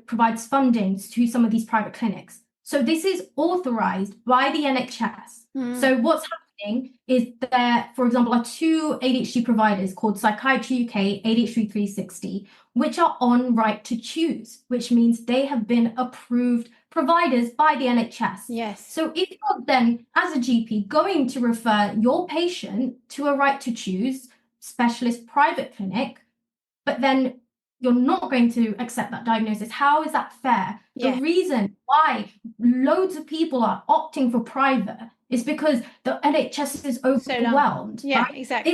provides funding to some of these private clinics. So this is authorized by the NHS. So what's happening is there, for example, are two ADHD providers called Psychiatry UK, ADHD 360, which are on right to choose, which means they have been approved providers by the NHS. Yes. So if you're then, as a GP, going to refer your patient to a right to choose specialist private clinic, but then you're not going to accept that diagnosis, how is that fair? Yeah. The reason why loads of people are opting for private is because the NHS is overwhelmed. Yeah, right? exactly.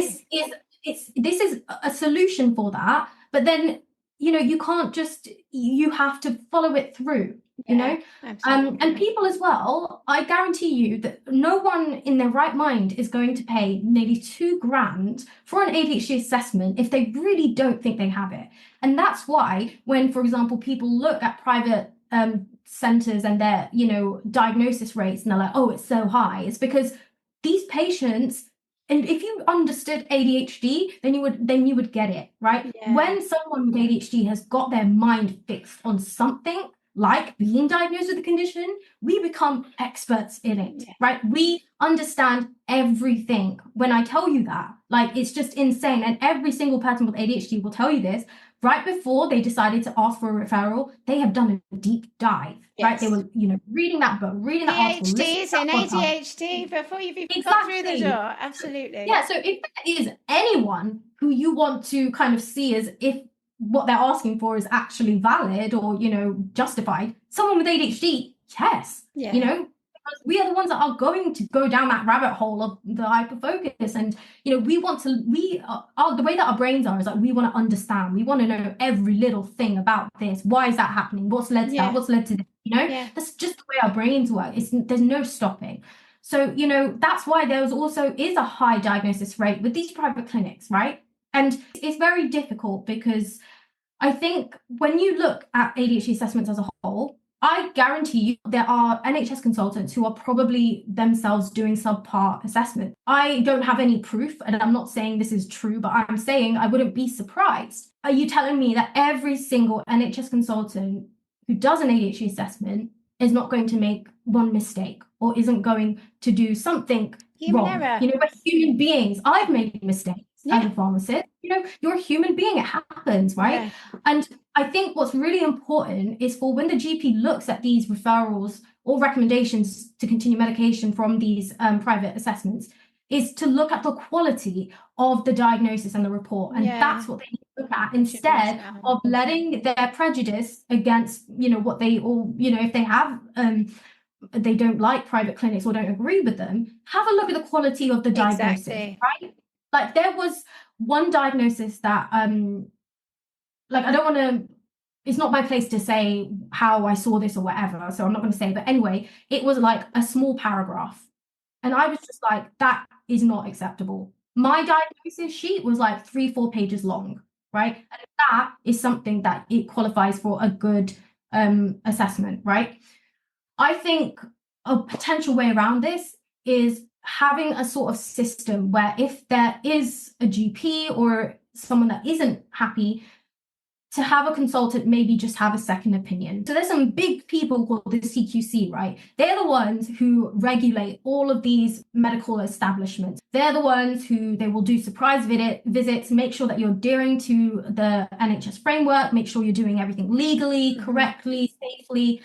This is a solution for that, but then you can't just, you have to follow it through. Absolutely. And people as well, I guarantee you that no one in their right mind is going to pay nearly $2,000 for an ADHD assessment if they really don't think they have it. And that's why when, for example, people look at private centers and their, diagnosis rates and they're like, oh, it's so high, it's because these patients, and if you understood ADHD, then you would get it, right? Yeah. When someone with ADHD has got their mind fixed on something, like being diagnosed with the condition, we become experts in it, right? We understand everything. When I tell you that, like, it's just insane. And every single person with ADHD will tell you this. Right before they decided to ask for a referral, they have done a deep dive, right? They were, reading that book, reading that article. PhDs in ADHD before you've even got through the door. Absolutely. Yeah, so if there is anyone who you want to kind of see as if what they're asking for is actually valid or, justified, someone with ADHD, yes, because we are the ones that are going to go down that rabbit hole of the hyperfocus. And, the way that our brains are is like, we want to understand, we want to know every little thing about this. Why is that happening? What's led to that? What's led to this? That's just the way our brains work. There's no stopping. So, that's why there is a high diagnosis rate with these private clinics, right? And it's very difficult because I think when you look at ADHD assessments as a whole, I guarantee you there are NHS consultants who are probably themselves doing subpar assessment. I don't have any proof, and I'm not saying this is true, but I'm saying I wouldn't be surprised. Are you telling me that every single NHS consultant who does an ADHD assessment is not going to make one mistake or isn't going to do something wrong? Error. We're human beings. I've made mistakes as a pharmacist. You're a human being. It happens, right? Yeah. And I think what's really important is for when the GP looks at these referrals or recommendations to continue medication from these private assessments, is to look at the quality of the diagnosis and the report. And that's what they need to look at instead of letting their prejudice against, what they all, if they have, they don't like private clinics or don't agree with them, have a look at the quality of the diagnosis, right? Like there was one diagnosis that, I don't want to, it's not my place to say how I saw this or whatever, so I'm not going to say, but anyway, it was like a small paragraph. And I was just like, that is not acceptable. My diagnosis sheet was like 3-4 pages long, right? And that is something that it qualifies for a good assessment, right? I think a potential way around this is having a sort of system where if there is a GP or someone that isn't happy, to have a consultant, maybe just have a second opinion. So there's some big people called the CQC, right? They're the ones who regulate all of these medical establishments. They're the ones who they will do surprise visits, make sure that you're adhering to the NHS framework, make sure you're doing everything legally, correctly, safely.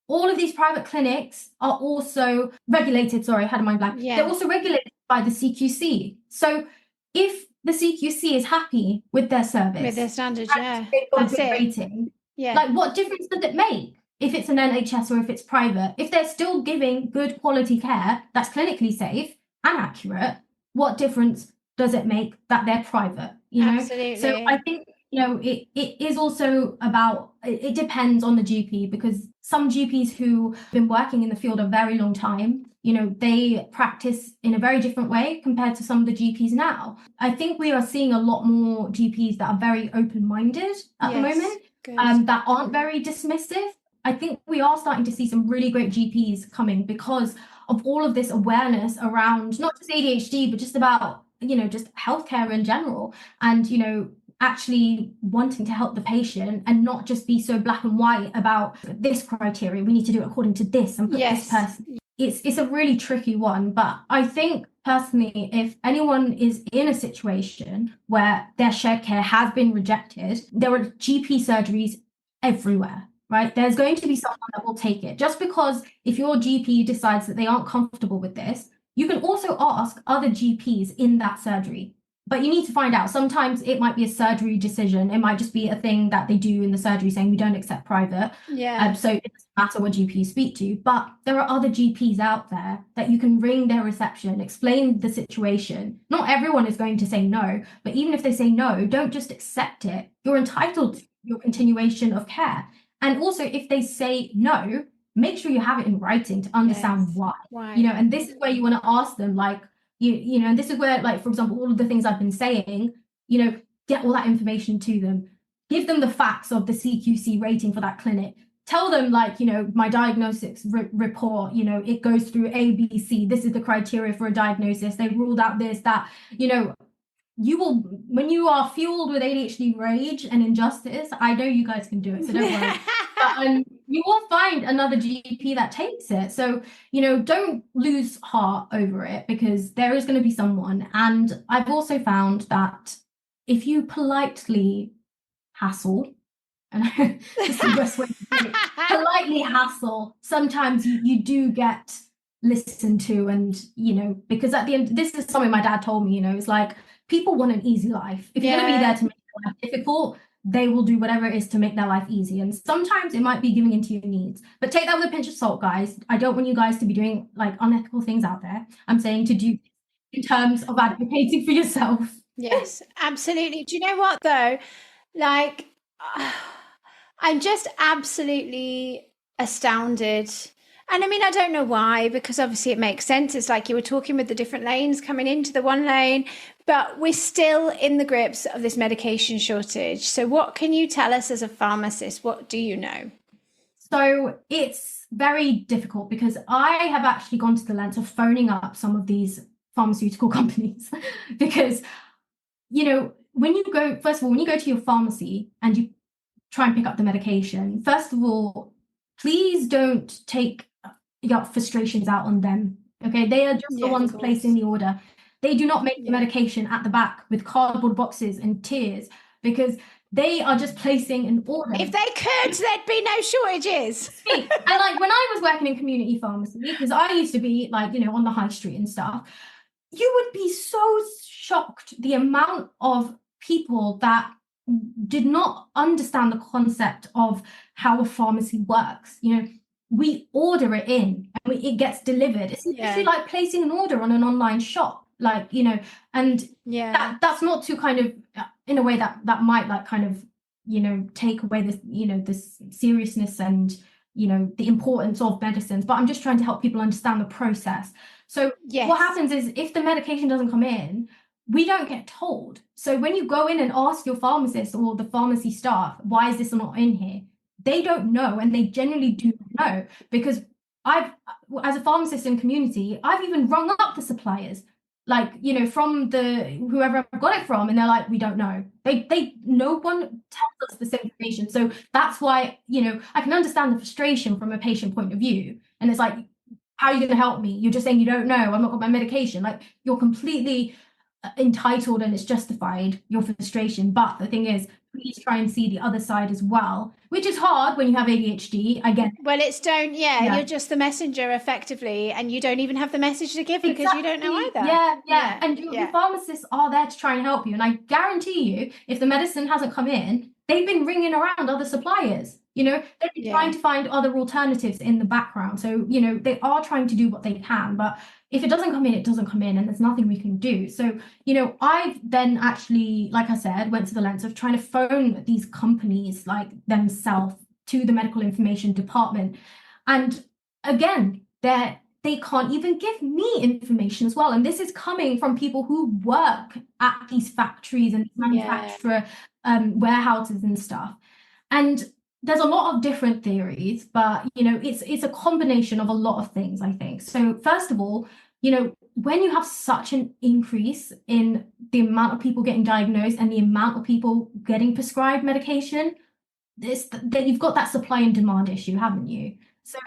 All of these private clinics are also regulated. Sorry, I had a mind blank. Yeah. They're also regulated by the CQC. So if the CQC is happy with their service, With their standards, yeah. they've got That's a good it. rating. Yeah. Like, what difference does it make if it's an NHS or if it's private? If they're still giving good quality care that's clinically safe and accurate, what difference does it make that they're private? You know? Absolutely. So I think, you know, it is also about, it depends on the GP, because some GPs who have been working in the field a very long time, you know, they practice in a very different way compared to some of the GPs now. I think we are seeing a lot more GPs that are very open-minded at the moment, that aren't very dismissive. I think we are starting to see some really great GPs coming because of all of this awareness around not just ADHD, but just about, you know, just healthcare in general, and, you know, actually wanting to help the patient and not just be so black and white about this criteria. We need to do it according to this and put this person. It's a really tricky one, but I think personally, if anyone is in a situation where their shared care has been rejected, there are GP surgeries everywhere, right? There's going to be someone that will take it. Just because if your GP decides that they aren't comfortable with this, you can also ask other GPs in that surgery. But you need to find out. Sometimes it might be a surgery decision. It might just be a thing that they do in the surgery saying we don't accept private. So it doesn't matter what GP you speak to. But there are other GPs out there that you can ring their reception, explain the situation. Not everyone is going to say no, but even if they say no, don't just accept it. You're entitled to your continuation of care. And also, if they say no, make sure you have it in writing to understand why. You know, and this is where you want to ask them, like, you know, and this is where, like, for example, all of the things I've been saying, you know, get all that information to them, give them the facts of the CQC rating for that clinic, tell them, like, you know, my diagnosis report, you know, it goes through A, B, C, this is the criteria for a diagnosis, they ruled out this, that, you know, you will, when you are fueled with ADHD rage and injustice, I know you guys can do it, so don't worry. But, you will find another GP that takes it. So, you know, don't lose heart over it, because there is going to be someone. And I've also found that if you politely hassle, and this is the best way to put it, politely hassle, sometimes you do get listened to. And, you know, because at the end, this is something my dad told me, you know, it's like, people want an easy life. If you're going to be there to make life difficult, they will do whatever it is to make their life easy. And sometimes it might be giving into your needs. But take that with a pinch of salt, guys. I don't want you guys to be doing, like, unethical things out there. I'm saying to do in terms of advocating for yourself. Yes, absolutely. Do you know what, though? Like, I'm just absolutely astounded. And I mean, I don't know why, because obviously it makes sense. It's like you were talking with the different lanes coming into the one lane, but we're still in the grips of this medication shortage. So what can you tell us as a pharmacist? What do you know? So it's very difficult, because I have actually gone to the length of phoning up some of these pharmaceutical companies because, you know, when you go, first of all, when you go to your pharmacy and you try and pick up the medication, first of all, please don't take your frustrations out on them. Okay, they are just the ones placing the order. They do not make the medication at the back with cardboard boxes and tears, because they are just placing an order. If they could, there'd be no shortages. And like when I was working in community pharmacy, because I used to be, like, you know, on the high street and stuff, you would be so shocked the amount of people that did not understand the concept of how a pharmacy works. You know, we order it in and it gets delivered. It's literally like placing an order on an online shop, like, you know, and that's not to kind of, in a way that might, like, kind of, you know, take away this, you know, this seriousness and, you know, the importance of medicines, but I'm just trying to help people understand the process. So what happens is, if the medication doesn't come in, we don't get told. So when you go in and ask your pharmacist or the pharmacy staff, why is this not in here? They don't know, and they genuinely do not know, because as a pharmacist in community, I've even rung up the suppliers. like, you know, from whoever I got it from, and they're like, we don't know. No one tells us this information. So that's why, you know, I can understand the frustration from a patient point of view. And it's like, how are you going to help me? You're just saying you don't know. I've not got my medication. Like, you're completely entitled, and it's justified, your frustration. But the thing is, please try and see the other side as well, which is hard when you have ADHD. I get it. Well, Yeah. you're just the messenger effectively, and you don't even have the message to give because you don't know Exactly. either. Yeah. And your pharmacists are there to try and help you. And I guarantee you, if the medicine hasn't come in, they've been ringing around other suppliers. You know, they've been trying to find other alternatives in the background. So, you know, they are trying to do what they can. But if it doesn't come in, it doesn't come in, and there's nothing we can do. So, you know, I've then actually, like I said, went to the lengths of trying to phone these companies like themselves to the medical information department. And again, they can't even give me information as well. And this is coming from people who work at these factories and manufacturer warehouses and stuff. And there's a lot of different theories, but you know, it's a combination of a lot of things, I think. So first of all, you know, when you have such an increase in the amount of people getting diagnosed and the amount of people getting prescribed medication, that you've got that supply and demand issue, haven't you? So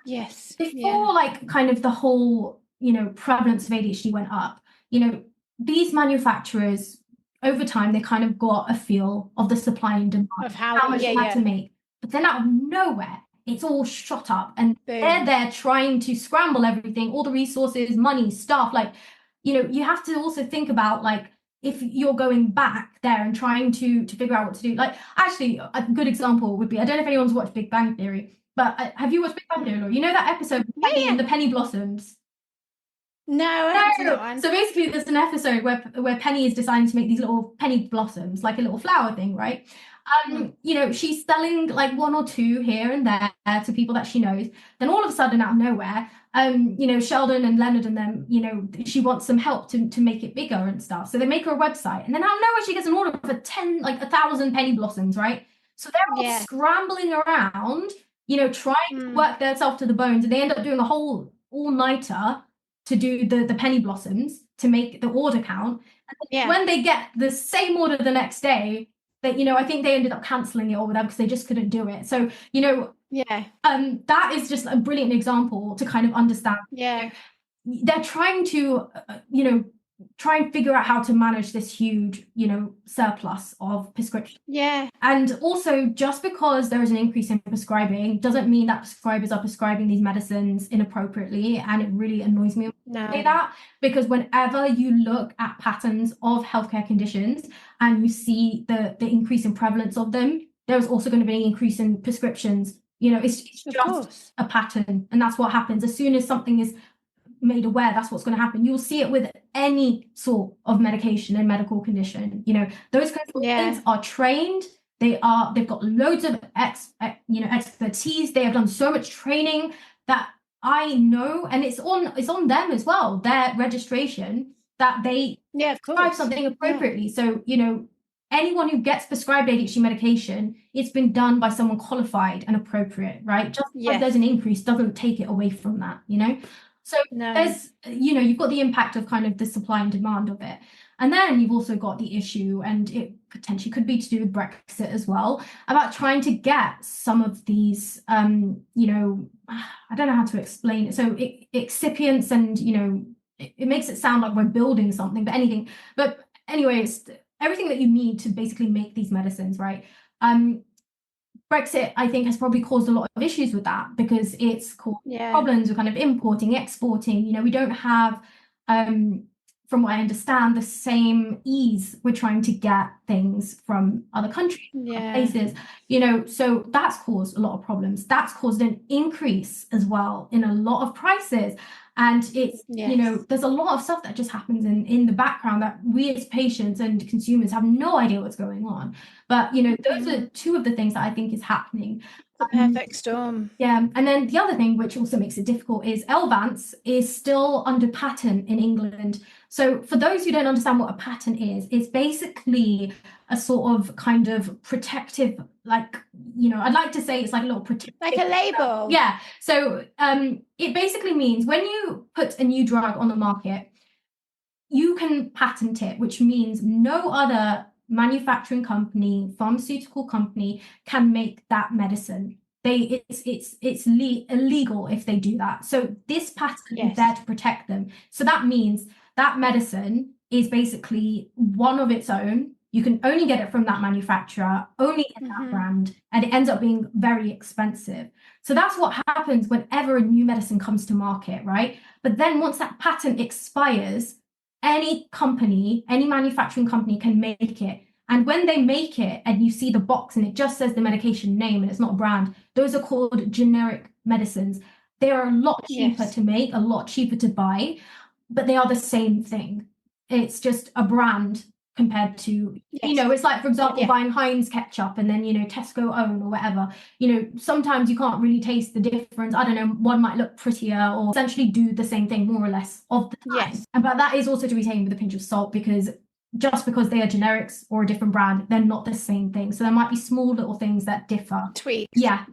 before like kind of the whole, you know, prevalence of ADHD went up, you know, these manufacturers over time, they kind of got a feel of the supply and demand, of how much they had to make. But then out of nowhere, it's all shot up, and they're there trying to scramble everything, all the resources, money, stuff. Like, you know, you have to also think about, like, if you're going back there and trying to figure out what to do. Like, actually, a good example would be, I don't know if anyone's watched Big Bang Theory, but have you watched Big Bang Theory, Laura? You know that episode, Penny and the Penny Blossoms? No, I haven't seen that one. So basically, there's an episode where Penny is deciding to make these little penny blossoms, like a little flower thing, right? You know, she's selling like one or two here and there to people that she knows. Then all of a sudden, out of nowhere, you know, Sheldon and Leonard and them, you know, she wants some help to make it bigger and stuff. So they make her a website, and then out of nowhere, she gets an order for 1,000 penny blossoms, right? So they're all scrambling around, you know, trying to work themselves to the bones, and they end up doing a whole all-nighter to do the penny blossoms to make the order count. And when they get the same order the next day, that, you know, I think they ended up cancelling it or whatever because they just couldn't do it. So, you know, that is just a brilliant example to kind of understand. They're trying to, you know, try and figure out how to manage this huge, you know, surplus of prescription. And also, just because there is an increase in prescribing doesn't mean that prescribers are prescribing these medicines inappropriately. And it really annoys me when they say that, because whenever you look at patterns of healthcare conditions and you see the increase in prevalence of them, there's also going to be an increase in prescriptions. You know, it's just a pattern, and that's what happens as soon as something is made aware. That's what's going to happen. You'll see it with any sort of medication and medical condition. You know, those consultants are trained. They've got loads of expertise. They have done so much training that I know, and it's on them as well, their registration, that they prescribe something appropriately. So, you know, anyone who gets prescribed ADHD medication, it's been done by someone qualified and appropriate, right? Just because there's an increase doesn't take it away from that, you know? So there's, you know, you've got the impact of kind of the supply and demand of it. And then you've also got the issue, and it potentially could be to do with Brexit as well, about trying to get some of these, you know, I don't know how to explain it. So excipients, and, you know, it makes it sound like we're building something, but anything. But anyways, everything that you need to basically make these medicines, right? Brexit, I think, has probably caused a lot of issues with that, because it's caused problems with kind of importing, exporting. You know, we don't have, from what I understand, the same ease we're trying to get things from other countries, places, you know, so that's caused a lot of problems. That's caused an increase as well in a lot of prices. And it's, you know, there's a lot of stuff that just happens in the background that we as patients and consumers have no idea what's going on. But, you know, those are two of the things that I think is happening. The perfect storm. And then the other thing, which also makes it difficult, is Elvance is still under patent in England. So for those who don't understand what a patent is, it's basically a sort of kind of protective, like, you know, I'd like to say it's like a little protective, like a label. So it basically means when you put a new drug on the market, you can patent it, which means no other manufacturing company, pharmaceutical company can make that medicine. It's illegal if they do that. So this patent is there to protect them. So that means that medicine is basically one of its own. You can only get it from that manufacturer, only in that brand, and it ends up being very expensive. So that's what happens whenever a new medicine comes to market, right? But then once that patent expires, any company, any manufacturing company can make it. And when they make it and you see the box and it just says the medication name and it's not a brand, those are called generic medicines. They are a lot cheaper to make, a lot cheaper to buy, but they are the same thing. It's just a brand compared to, you know, it's like, for example, buying Heinz ketchup and then, you know, Tesco own or whatever. You know, sometimes you can't really taste the difference. I don't know, one might look prettier or essentially do the same thing more or less of the time. But that is also to be taken with a pinch of salt, because just because they are generics or a different brand, they're not the same thing. So there might be small little things that differ. Tweaks. Yeah.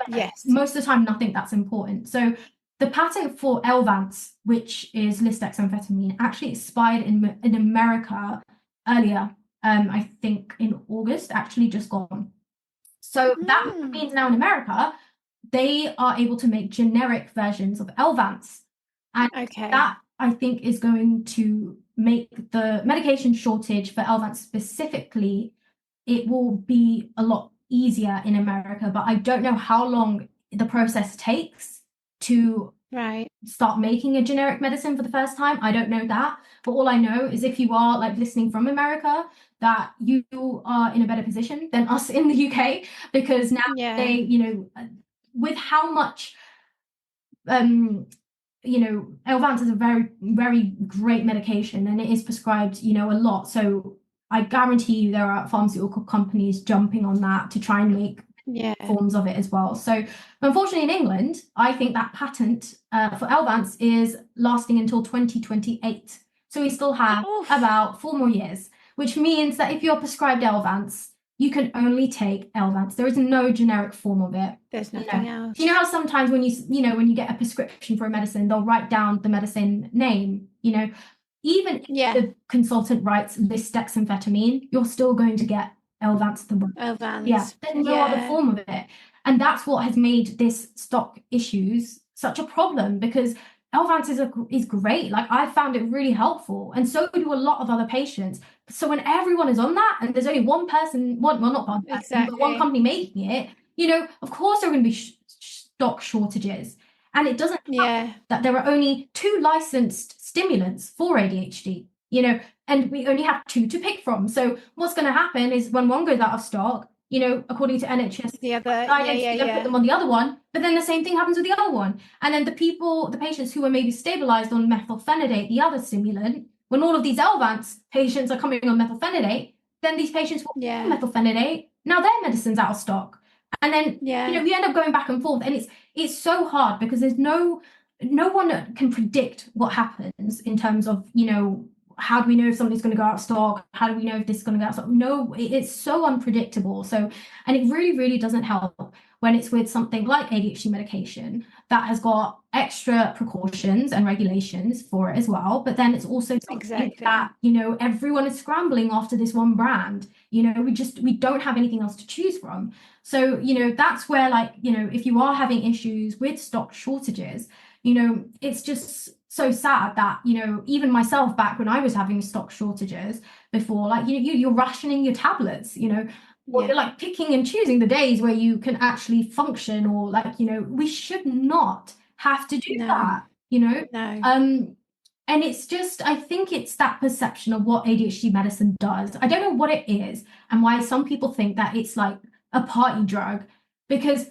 Most of the time, nothing that's important. So the patent for Elvance, which is lisdexamphetamine, actually expired in America earlier, I think in August, actually just gone. So that means now in America, they are able to make generic versions of Elvance. And that, I think, is going to make the medication shortage for Elvance specifically, it will be a lot easier in America, but I don't know how long the process takes to start making a generic medicine for the first time. I don't know that, but all I know is if you are like listening from America, that you are in a better position than us in the UK, because now they, you know, with how much you know, Elvance is a very, very great medication and it is prescribed, you know, a lot. So I guarantee you there are pharmaceutical companies jumping on that to try and make forms of it as well. So unfortunately in England, I think that patent for Elvance is lasting until 2028. So we still have about 4 more years, which means that if you're prescribed Elvance, you can only take Elvance. There is no generic form of it. There's nothing else. You know how sometimes when when you get a prescription for a medicine, they'll write down the medicine name, you know, even if the consultant writes lisdexamphetamine, you're still going to get Elvance. Elvance. Yeah, there's no other form of it. And that's what has made this stock issues such a problem, because Elvance is great. Like, I found it really helpful, and so do a lot of other patients. So when everyone is on that, and there's only one person, not one person, but one company making it, you know, of course there are going to be stock shortages. And it doesn't matter that there are only 2 licensed stimulants for ADHD, you know, and we only have 2 to pick from. So what's going to happen is when one goes out of stock, you know, according to NHS, the other, put them on the other one, but then the same thing happens with the other one. And then the patients who are maybe stabilized on methylphenidate, the other stimulant, when all of these Elvance patients are coming on methylphenidate, then these patients will on methylphenidate. Now their medicine's out of stock. And then, you know, we end up going back and forth. And it's so hard because there's no one can predict what happens in terms of, you know, how do we know if somebody's going to go out of stock? How do we know if this is going to go out of stock? No, it's so unpredictable. So, and it really, really doesn't help when it's with something like ADHD medication that has got extra precautions and regulations for it as well. But then it's also something that, you know, everyone is scrambling after this one brand. You know, we don't have anything else to choose from. So, you know, that's where, like, you know, if you are having issues with stock shortages, you know, it's just so sad that, you know, even myself back when I was having stock shortages before, like, you know, you're rationing your tablets, you know, or you're like picking and choosing the days where you can actually function, or like, you know, we should not have to do that, you know. And it's just, I think it's that perception of what ADHD medicine does. I don't know what it is and why some people think that it's like a party drug, because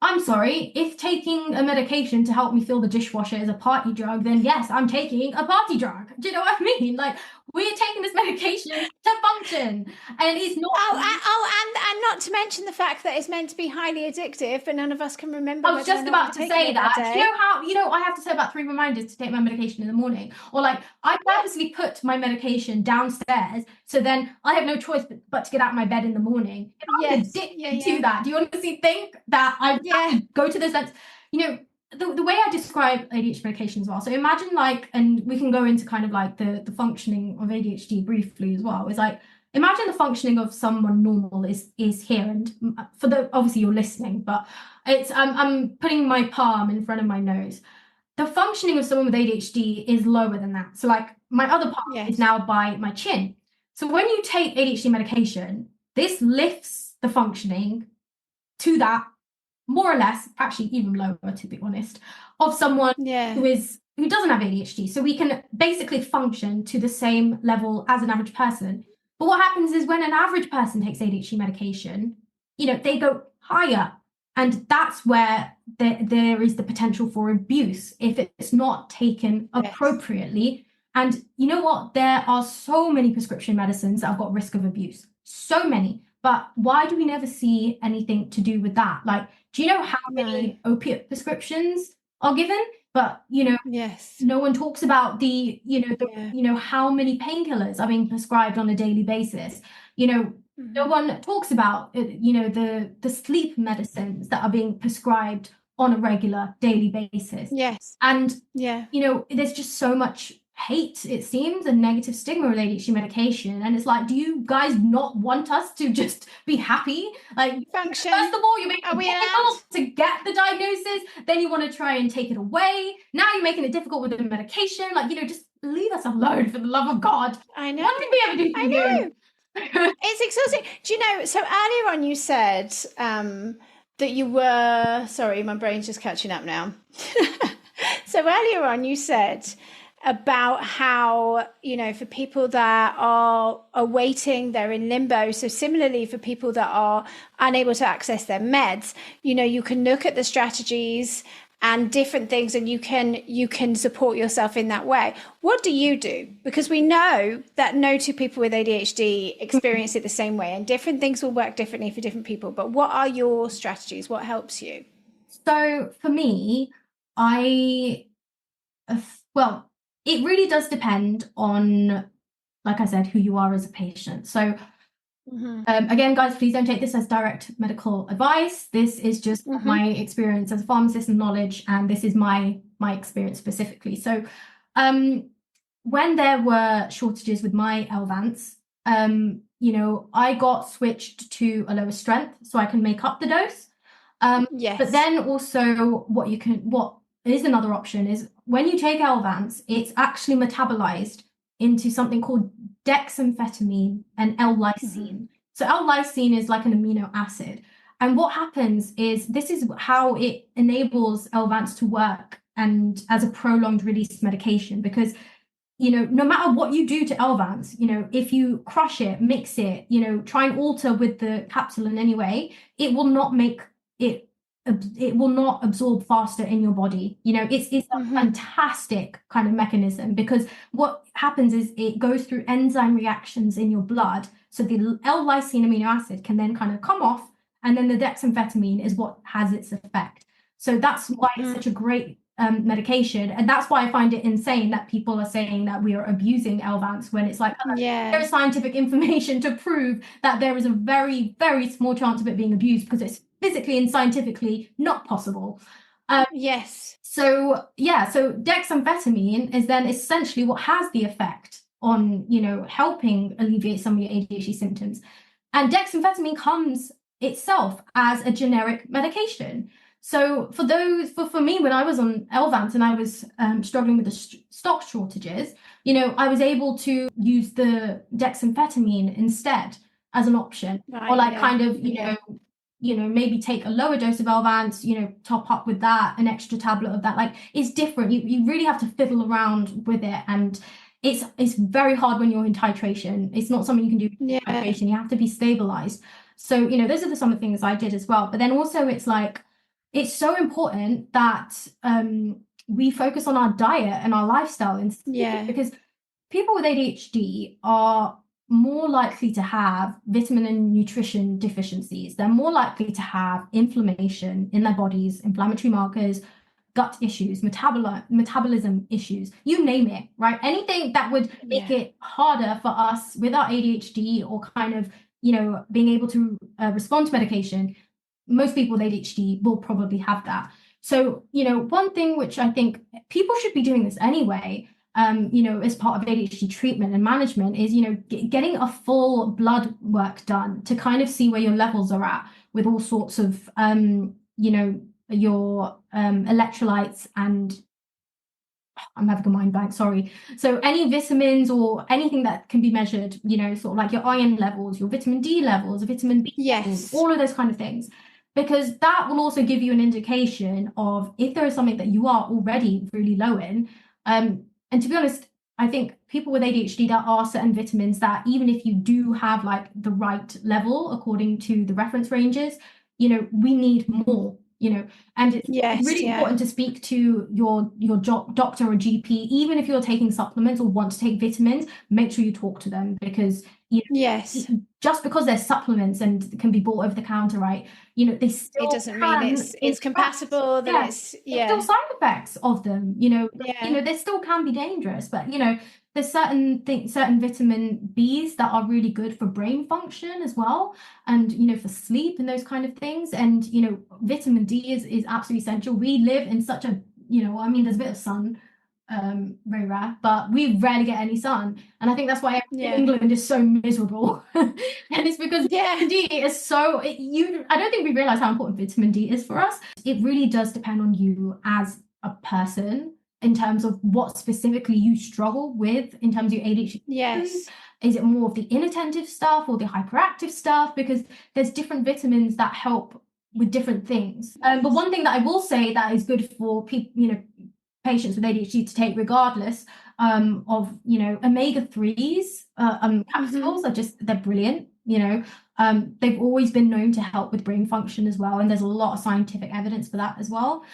I'm sorry, if taking a medication to help me fill the dishwasher is a party drug, then yes, I'm taking a party drug. Do you know what I mean? Like, we're taking this medication to function, and it's not. And not to mention the fact that it's meant to be highly addictive, but none of us can remember. I was just about to say that. You know how, you know, I have to say about 3 reminders to take my medication in the morning, or like I purposely put my medication downstairs, so then I have no choice but to get out of my bed in the morning. I'm addicted to that. Do you honestly think that I go to those lengths? You know, the way I describe ADHD medication as well. So imagine like, and we can go into kind of like the functioning of ADHD briefly as well. Is like, imagine the functioning of someone normal is here, and for the obviously you're listening, but it's I'm putting my palm in front of my nose. The functioning of someone with ADHD is lower than that. So like my other palm is now by my chin. So when you take ADHD medication, this lifts the functioning to that, more or less, actually even lower, to be honest, of someone who doesn't have ADHD. So we can basically function to the same level as an average person. But what happens is when an average person takes ADHD medication, they go higher. And that's where there is the potential for abuse if it's not taken appropriately. And you know what? There are so many prescription medicines that have got risk of abuse. So many. But why do we never see anything to do with that? Like, do you know how many opiate prescriptions are given? But, no one talks about how many painkillers are being prescribed on a daily basis. No one talks about, the sleep medicines that are being prescribed on a regular daily basis. And, there's just so much hate, it seems, and negative stigma with ADHD medication. And it's like, do you guys not want us to just be happy? Like, function. First of all, you make it difficult to get the diagnosis, then you want to try and take it away. Now you're making it difficult with the medication. Like, just leave us alone, for the love of God. I know. What did we ever do for you? It's exhausting. Do you know, so earlier on you said that you were, sorry, my brain's just catching up now. So earlier on you said about how, for people that are waiting, they're in limbo. So similarly, for people that are unable to access their meds, you can look at the strategies and different things, and you can support yourself in that way. What do you do? Because we know that no two people with ADHD experience it the same way, and different things will work differently for different people. But what are your strategies? What helps you? So for me, it really does depend on, like I said, who you are as a patient. So again, guys, please don't take this as direct medical advice. This is just my experience as a pharmacist and knowledge, and this is my experience specifically. So when there were shortages with my Elvance, I got switched to a lower strength so I can make up the dose. But then also what is another option is when you take Elvance, it's actually metabolized into something called dexamphetamine and L-lysine. So L-lysine is like an amino acid. And what happens is this is how it enables Elvance to work and as a prolonged release medication, because no matter what you do to Elvance, if you crush it, mix it, try and alter with the capsule in any way, it will not make it will not absorb faster in your body. It's a fantastic kind of mechanism, because what happens is it goes through enzyme reactions in your blood. So the L-lysine amino acid can then kind of come off, and then the dexamphetamine is what has its effect. So that's why it's such a great medication. And that's why I find it insane that people are saying that we are abusing Elvance, when it's like, there is scientific information to prove that there is a very, very small chance of it being abused, because it's physically and scientifically not possible. So dexamphetamine is then essentially what has the effect on, helping alleviate some of your ADHD symptoms. And dexamphetamine comes itself as a generic medication. So for me, when I was on Elvance and I was struggling with the stock shortages, I was able to use the dexamphetamine instead as an option, or maybe take a lower dose of Elvance, top up with that, an extra tablet of that. Like, it's different. You really have to fiddle around with it. And it's very hard when you're in titration. It's not something you can do in titration. You have to be stabilized. So, those are some of the things I did as well. But then also it's like, it's so important that we focus on our diet and our lifestyle instead, because people with ADHD are more likely to have vitamin and nutrition deficiencies. They're more likely to have inflammation in their bodies, inflammatory markers, gut issues, metabolism issues, you name it, right? Anything that would make it harder for us with our ADHD, or kind of, being able to respond to medication. Most people with ADHD will probably have that. So, one thing which I think people should be doing this anyway, as part of ADHD treatment and management is, getting a full blood work done to kind of see where your levels are at with all sorts of, your electrolytes and I'm having a mind blank, sorry. So any vitamins or anything that can be measured, sort of like your iron levels, your vitamin D levels, vitamin B levels, Yes. all of those kind of things. Because that will also give you an indication of if there is something that you are already really low in. And to be honest, I think people with ADHD, there are certain vitamins that even if you do have like the right level according to the reference ranges, we need more. And it's really important to speak to your doctor or GP, even if you're taking supplements or want to take vitamins, make sure you talk to them because just because they're supplements and can be bought over the counter, right? They still it doesn't mean it's compatible. That it's still side effects of them. They still can be dangerous, but there's certain vitamin Bs that are really good for brain function as well, and for sleep and those kind of things. And vitamin D is absolutely essential. We live in such a there's a bit of sun, very rare, but we rarely get any sun, and I think that's why England is so miserable. And it's because vitamin D is so I don't think we realize how important vitamin D is for us. It really does depend on you as a person in terms of what specifically you struggle with in terms of your ADHD. Yes. Is it more of the inattentive stuff or the hyperactive stuff? Because there's different vitamins that help with different things. But one thing that I will say that is good for people, patients with ADHD to take regardless of, omega-3s capsules are they're brilliant. They've always been known to help with brain function as well. And there's a lot of scientific evidence for that as well.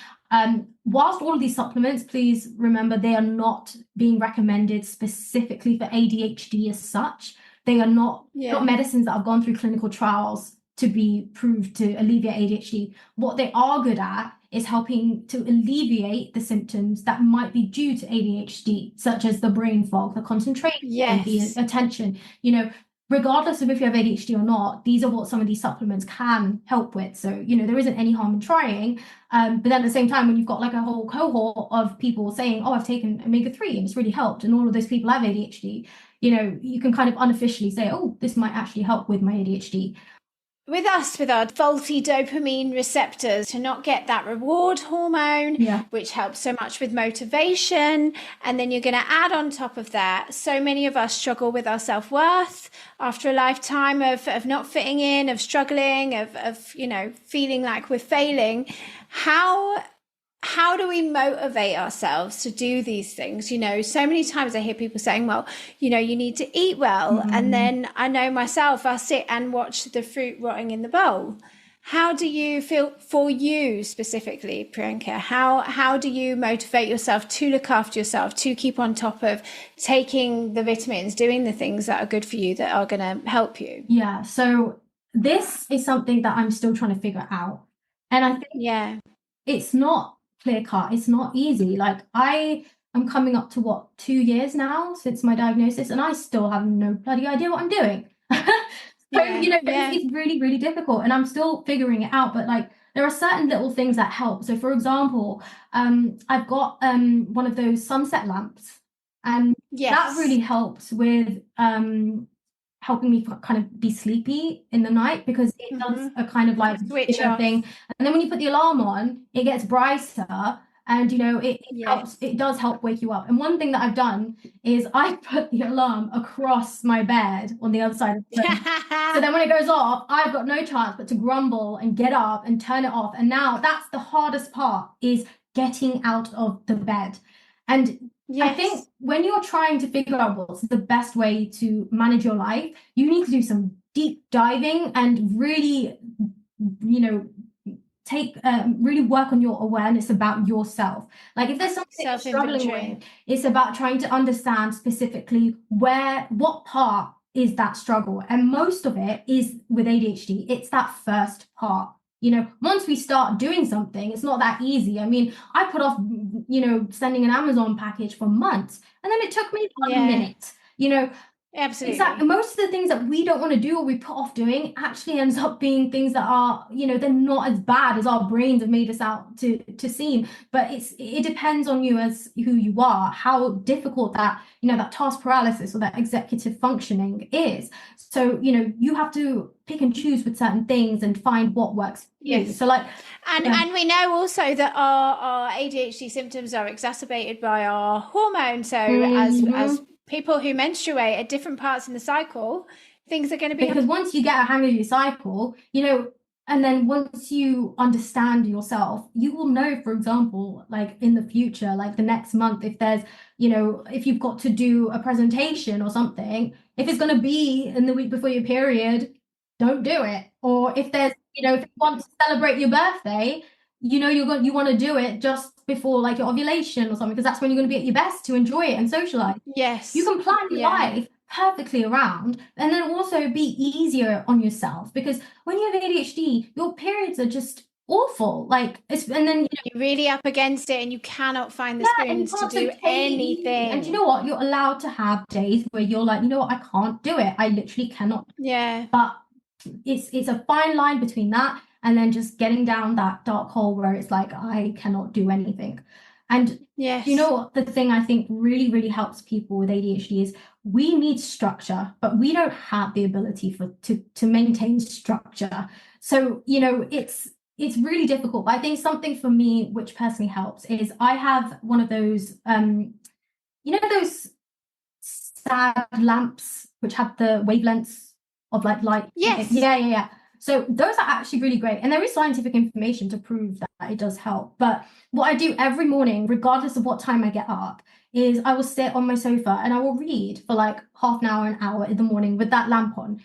Whilst all of these supplements, please remember, they are not being recommended specifically for ADHD as such. They are not medicines that have gone through clinical trials to be proved to alleviate ADHD. What they are good at is helping to alleviate the symptoms that might be due to ADHD, such as the brain fog, the concentration, the attention. Regardless of if you have ADHD or not, these are what some of these supplements can help with. So, there isn't any harm in trying. But then at the same time, when you've got like a whole cohort of people saying, oh, I've taken omega-3 and it's really helped, and all of those people have ADHD, you can kind of unofficially say, oh, this might actually help with my ADHD. With us, with our faulty dopamine receptors, to not get that reward hormone, which helps so much with motivation. And then you're going to add on top of that, so many of us struggle with our self-worth after a lifetime of not fitting in, of struggling, of feeling like we're failing. How do we motivate ourselves to do these things? So many times I hear people saying, well, you need to eat well. And then I know myself, I'll sit and watch the fruit rotting in the bowl. How do you feel for you specifically, Priyanka? How do you motivate yourself to look after yourself, to keep on top of taking the vitamins, doing the things that are good for you, that are going to help you? Yeah. So this is something that I'm still trying to figure out. And I think it's not clear cut. It's not easy. Like I am coming up to 2 years now since my diagnosis, and I still have no bloody idea what I'm doing. It's really, really difficult, and I'm still figuring it out. But like, there are certain little things that help. So, for example, I've got one of those sunset lamps, and that really helps with helping me kind of be sleepy in the night, because it does a kind of like switch thing. And then when you put the alarm on, it gets brighter, and it helps. It does help wake you up. And one thing that I've done is I put the alarm across my bed on the other side of the room. So then when it goes off, I've got no chance but to grumble and get up and turn it off. And now that's the hardest part, is getting out of the bed. And I think when you're trying to figure out what's the best way to manage your life, you need to do some deep diving and really, really work on your awareness about yourself. Like if there's something you're struggling with, it's about trying to understand specifically what part is that struggle. And most of it is with ADHD. It's that first part. Once we start doing something, it's not that easy. I mean, I put off, sending an Amazon package for months, and then it took me 1 minute. Absolutely. Exactly. Most of the things that we don't want to do or we put off doing actually ends up being things that are, they're not as bad as our brains have made us out to seem. But it depends on you as who you are, how difficult that, that task paralysis or that executive functioning is. So, you have to pick and choose with certain things and find what works for you. Yes. So like, and we know also that our ADHD symptoms are exacerbated by our hormones. So as people who menstruate at different parts in the cycle, things are going to be, because once you get a hang of your cycle, and then once you understand yourself, you will know, for example, like in the future, like the next month, if there's, if you've got to do a presentation or something, if it's going to be in the week before your period, don't do it. Or if there's, if you want to celebrate your birthday, you want to do it just before like your ovulation or something, because that's when you're going to be at your best to enjoy it and socialize. yes, You can plan your life perfectly around, and then also be easier on yourself, because when you have ADHD, your periods are just awful. Like and then you're really up against it, and you cannot find the spoons to do anything. And you know what? You're allowed to have days where you're like, you know what? I can't do it. I literally cannot. Yeah. But it's a fine line between that and then just getting down that dark hole where it's like, I cannot do anything. And yes, what the thing I think really, really helps people with ADHD is we need structure, but we don't have the ability to maintain structure. So, it's really difficult. But I think something for me, which personally helps, is I have one of those, those sad lamps which have the wavelengths of like light. Yes. Yeah. So those are actually really great. And there is scientific information to prove that it does help. But what I do every morning, regardless of what time I get up, is I will sit on my sofa and I will read for like half an hour, an hour in the morning with that lamp on.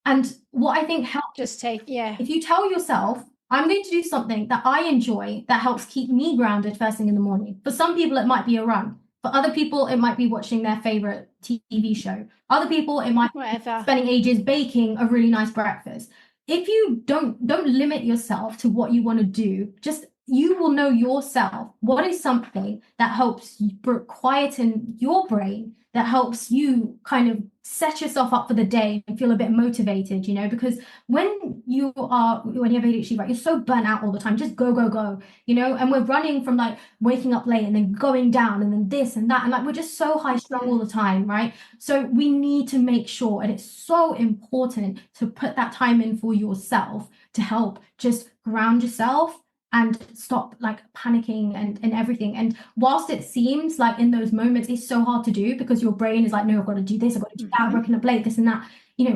And what I think helps, if you tell yourself, I'm going to do something that I enjoy that helps keep me grounded first thing in the morning. For some people, it might be a run. For other people, it might be watching their favorite TV show. Other people, it might be spending ages baking a really nice breakfast. If you don't limit yourself to what you want to do, just you will know yourself what is something that helps you quieten your brain, that helps you kind of set yourself up for the day and feel a bit motivated, because when you have ADHD, right, you're so burnt out all the time, just go, and we're running from like waking up late and then going down and then this and that, and like we're just so high strung all the time, right? So we need to make sure, and it's so important to put that time in for yourself to help just ground yourself and stop like panicking and everything. And whilst it seems like in those moments it's so hard to do because your brain is like, no, I've got to do this, I've got to do that, I'm working up late, this and that,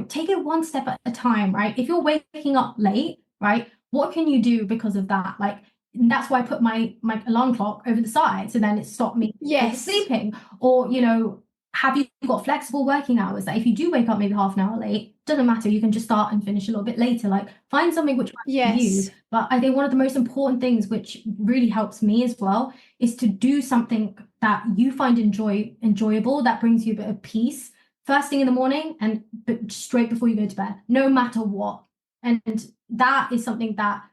take it one step at a time, right? If you're waking up late, right, what can you do because of that? Like, that's why I put my alarm clock over the side, so then it stopped me from sleeping. Or have you got flexible working hours that if you do wake up maybe half an hour late, doesn't matter, you can just start and finish a little bit later. Like, find something which works for you. But I think one of the most important things which really helps me as well is to do something that you find enjoyable, that brings you a bit of peace first thing in the morning and straight before you go to bed, no matter what. And that is something that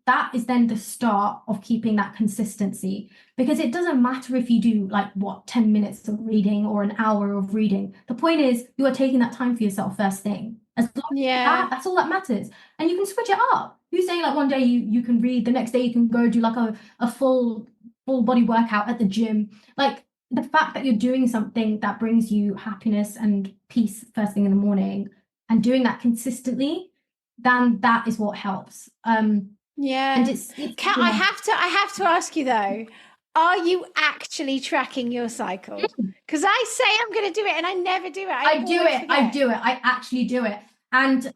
that is then the start of keeping that consistency, because it doesn't matter if you do like 10 minutes of reading or an hour of reading. The point is you are taking that time for yourself first thing. As long as that's all that matters. And you can switch it up. Who's saying like one day you can read, the next day you can go do like a full body workout at the gym. Like, the fact that you're doing something that brings you happiness and peace first thing in the morning and doing that consistently, then that is what helps. And it's I have to ask you though, are you actually tracking your cycle? Because I say I'm going to do it and I never do it. I do it. I actually do it. And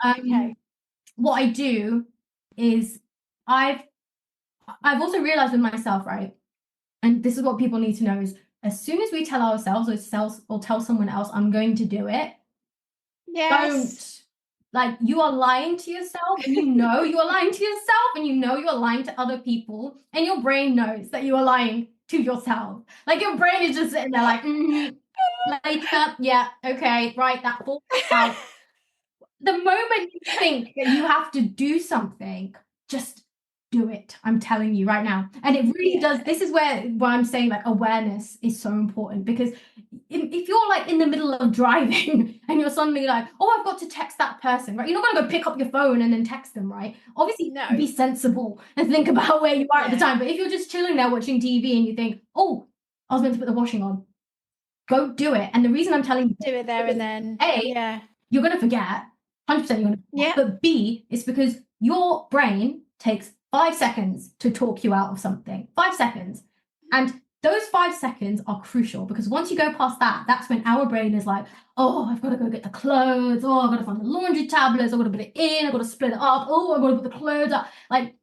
what I do is I've also realized with myself, right? And this is what people need to know, is as soon as we tell ourselves or tell someone else, I'm going to do it, don't. Like, you are lying to yourself, and you are lying to yourself, and you are lying to other people, and your brain knows that you are lying to yourself. Like, your brain is just sitting there like, later, yeah, okay, right, that falls out. The moment you think that you have to do something, just do it. I'm telling you right now. And it really does. This is where I'm saying like awareness is so important, because if you're like in the middle of driving and you're suddenly like, oh, I've got to text that person, right? You're not going to go pick up your phone and then text them, right? Obviously, No. be sensible and think about where you are at the time. But if you're just chilling there watching TV and you think, oh, I was meant to put the washing on, go do it. And the reason I'm telling you, do it there and then. A, you're going to forget, 100% you're going to forget. But B, it's because your brain takes 5 seconds to talk you out of something. 5 seconds. And those 5 seconds are crucial, because once you go past that, that's when our brain is like, oh, I've got to go get the clothes. Oh, I've got to find the laundry tablets. I've got to put it in. I've got to split it up. Oh, I've got to put the clothes up. Like,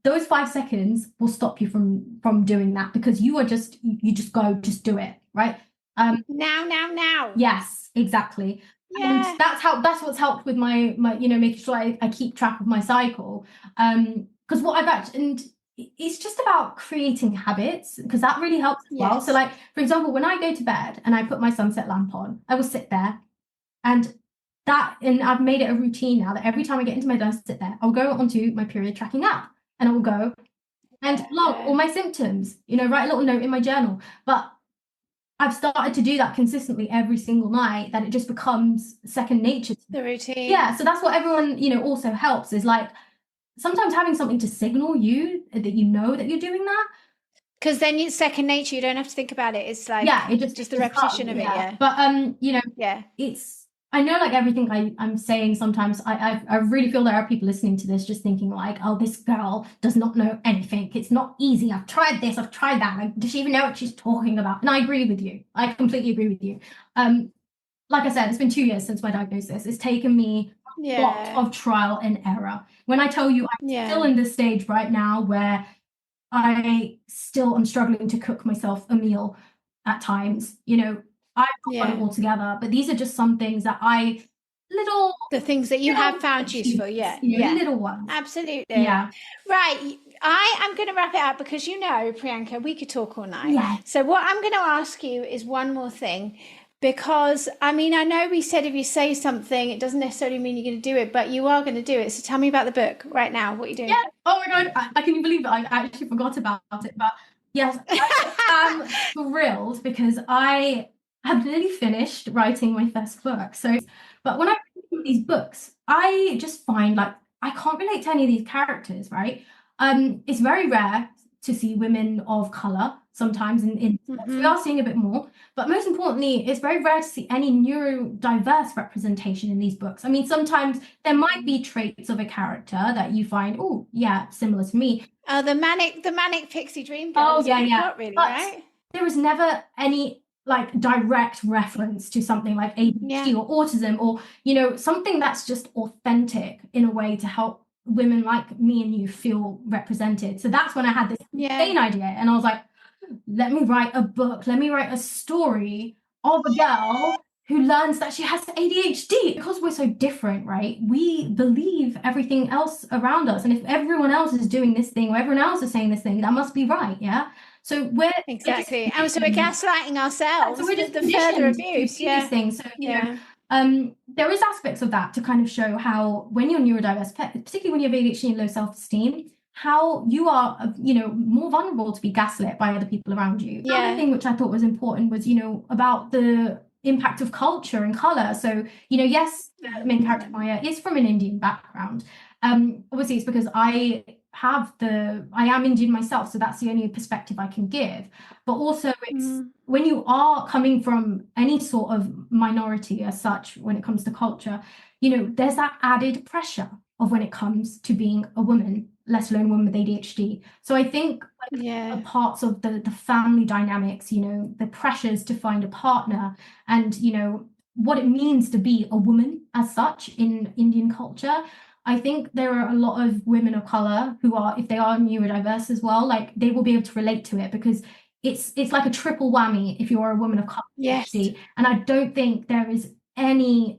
those 5 seconds will stop you from doing that, because you just do it, right? Now. Yes, exactly. Yeah. And that's what's helped with my making sure I keep track of my cycle. Because what I've actually, and it's just about creating habits, because that really helps as well. So like, for example, when I go to bed and I put my sunset lamp on, I will sit there, and I've made it a routine now that every time I get into my bed, I sit there, I'll go onto my period tracking app and I will go and log all my symptoms, write a little note in my journal. But I've started to do that consistently every single night, that it just becomes second nature. The routine. Yeah, so that's what everyone, also helps, is like sometimes having something to signal you that you know that you're doing that. Because then it's second nature, you don't have to think about it. It's like, it just the repetition of it. But it's, I know, like, everything I'm saying, sometimes I really feel there are people listening to this just thinking like, oh, this girl does not know anything. It's not easy. I've tried this, I've tried that. Like, does she even know what she's talking about? And I agree with you. I completely agree with you. Like I said, it's been 2 years since my diagnosis. It's taken me a lot of trial and error. When I tell you I'm still in this stage right now where I still am struggling to cook myself a meal at times, I've got it all together, but these are just some things that the things that you have found useful. Little ones. Absolutely. Yeah. Right. I am going to wrap it up, because Priyanka, we could talk all night. Yeah. So what I'm going to ask you is one more thing, because I know we said if you say something, it doesn't necessarily mean you're going to do it, but you are going to do it. So tell me about the book right now. What are you doing? Yeah. Oh my God. I can't believe it. I actually forgot about it. But yes, I am thrilled, because I have nearly finished writing my first book. So, but when I read these books, I just find like I can't relate to any of these characters, right? It's very rare to see women of color sometimes in we are seeing a bit more, but most importantly, it's very rare to see any neurodiverse representation in these books. I mean, sometimes there might be traits of a character that you find, oh yeah, similar to me. The manic pixie dream girl. Oh yeah. Really, but right? There was never any like direct reference to something like ADHD or autism, or something that's just authentic in a way to help women like me and you feel represented. So that's when I had this insane idea, and I was like, let me write a book, let me write a story of a girl who learns that she has ADHD. Because we're so different, right? We believe everything else around us, and if everyone else is doing this thing or everyone else is saying this thing, that must be right. So we're and so we're gaslighting ourselves. So we're just the further abuse. These things. So there is aspects of that to kind of show how, when you're neurodiverse, particularly when you have ADHD and low self-esteem, how you are, more vulnerable to be gaslit by other people around you. Another thing which I thought was important was, about the impact of culture and color. So, yes, the main character Maya is from an Indian background. Obviously, it's because I am Indian myself, so that's the only perspective I can give. But also, it's when you are coming from any sort of minority as such, when it comes to culture, there's that added pressure of when it comes to being a woman, let alone a woman with ADHD. So I think parts of the family dynamics, the pressures to find a partner, and what it means to be a woman as such in Indian culture. I think there are a lot of women of color who are, if they are neurodiverse as well, like they will be able to relate to it, because it's like a triple whammy if you're a woman of color. Yes. And I don't think there is any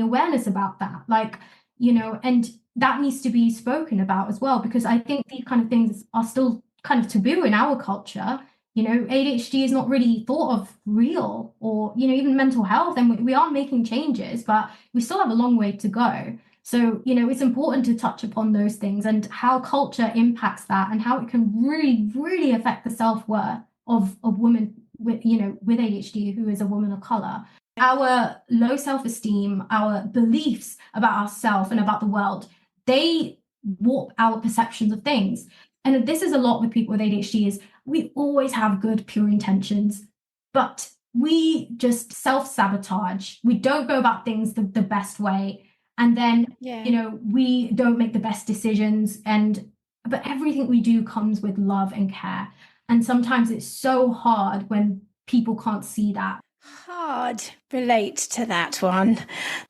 awareness about that, like, and that needs to be spoken about as well, because I think these kind of things are still kind of taboo in our culture. ADHD is not really thought of real, or even mental health, and we are making changes, but we still have a long way to go. So, it's important to touch upon those things and how culture impacts that, and how it can really, really affect the self-worth of women with ADHD who is a woman of color, our low self-esteem, our beliefs about ourselves and about the world, they warp our perceptions of things. And this is a lot with people with ADHD, is we always have good, pure intentions, but we just self-sabotage. We don't go about things the best way. And then, we don't make the best decisions. But everything we do comes with love and care. And sometimes it's so hard when people can't see that. Hard relate to that one.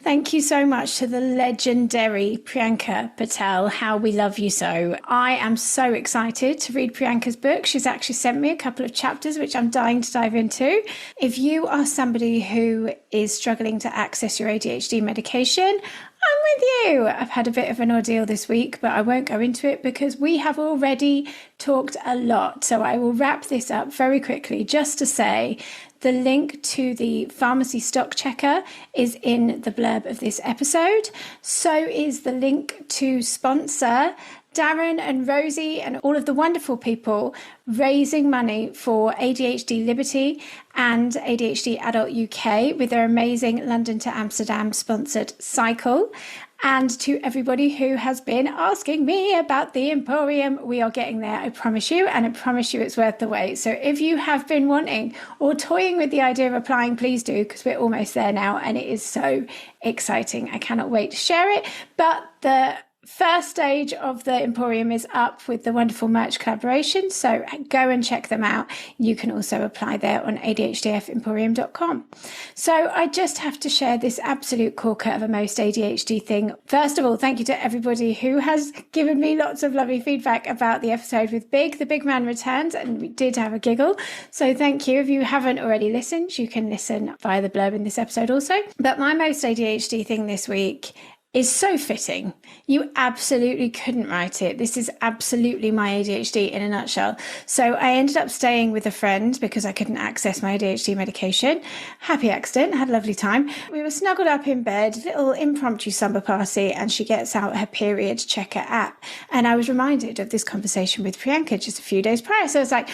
Thank you so much to the legendary Priyanka Patel. How we love you so. I am so excited to read Priyanka's book. She's actually sent me a couple of chapters, which I'm dying to dive into. If you are somebody who is struggling to access your ADHD medication, I'm with you. I've had a bit of an ordeal this week, but I won't go into it because we have already talked a lot. So I will wrap this up very quickly just to say the link to the pharmacy stock checker is in the blurb of this episode. So is the link to sponsor Darren and Rosie and all of the wonderful people raising money for ADHD Liberty and ADHD Adult UK with their amazing London to Amsterdam sponsored cycle. And to everybody who has been asking me about the Emporium, we are getting there, I promise you, and I promise you it's worth the wait. So if you have been wanting or toying with the idea of applying, please do, because we're almost there now and it is so exciting. I cannot wait to share it. But the first stage of the Emporium is up with the wonderful merch collaboration, so go and check them out. You can also apply there on ADHDFemporium.com. So I just have to share this absolute corker of a most ADHD thing. First of all, thank you to everybody who has given me lots of lovely feedback about the episode with Big. The big man returned and we did have a giggle. So thank you. If you haven't already listened, you can listen via the blurb in this episode also. But my most ADHD thing this week is so fitting. You absolutely couldn't write it. This is absolutely my ADHD in a nutshell. So I ended up staying with a friend because I couldn't access my ADHD medication. Happy accident, had a lovely time. We were snuggled up in bed, little impromptu slumber party, and she gets out her period checker app. And I was reminded of this conversation with Priyanka just a few days prior. So I was like,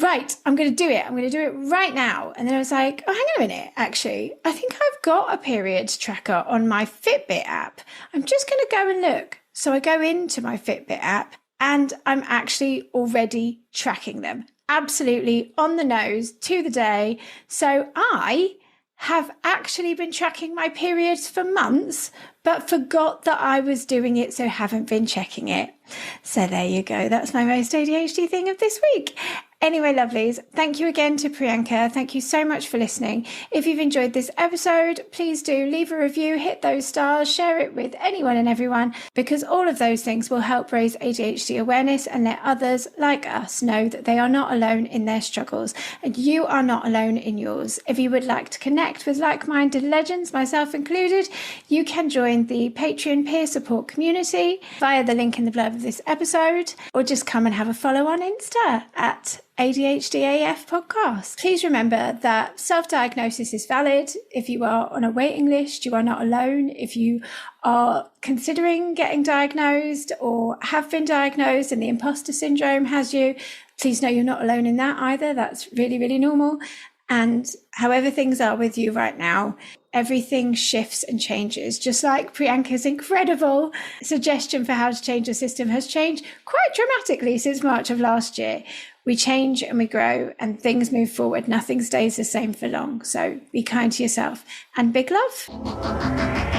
right, I'm going to do it. I'm going to do it right now. And then I was like, oh, hang on a minute. Actually, I think I've got a period tracker on my Fitbit app. I'm just going to go and look. So I go into my Fitbit app and I'm actually already tracking them. Absolutely on the nose to the day. So I have actually been tracking my periods for months, but forgot that I was doing it, so haven't been checking it. So there you go. That's my most ADHD thing of this week. Anyway, lovelies, thank you again to Priyanka. Thank you so much for listening. If you've enjoyed this episode, please do leave a review, hit those stars, share it with anyone and everyone, because all of those things will help raise ADHD awareness and let others like us know that they are not alone in their struggles and you are not alone in yours. If you would like to connect with like-minded legends, myself included, you can join the Patreon peer support community via the link in the blurb of this episode, or just come and have a follow on Insta at ADHDAF podcast. Please remember that self-diagnosis is valid. If you are on a waiting list, you are not alone. If you are considering getting diagnosed or have been diagnosed and the imposter syndrome has you, please know you're not alone in that either. That's really, really normal. And however things are with you right now, everything shifts and changes. Just like Priyanka's incredible suggestion for how to change the system has changed quite dramatically since March of last year. We change and we grow and things move forward. Nothing stays the same for long. So be kind to yourself and big love.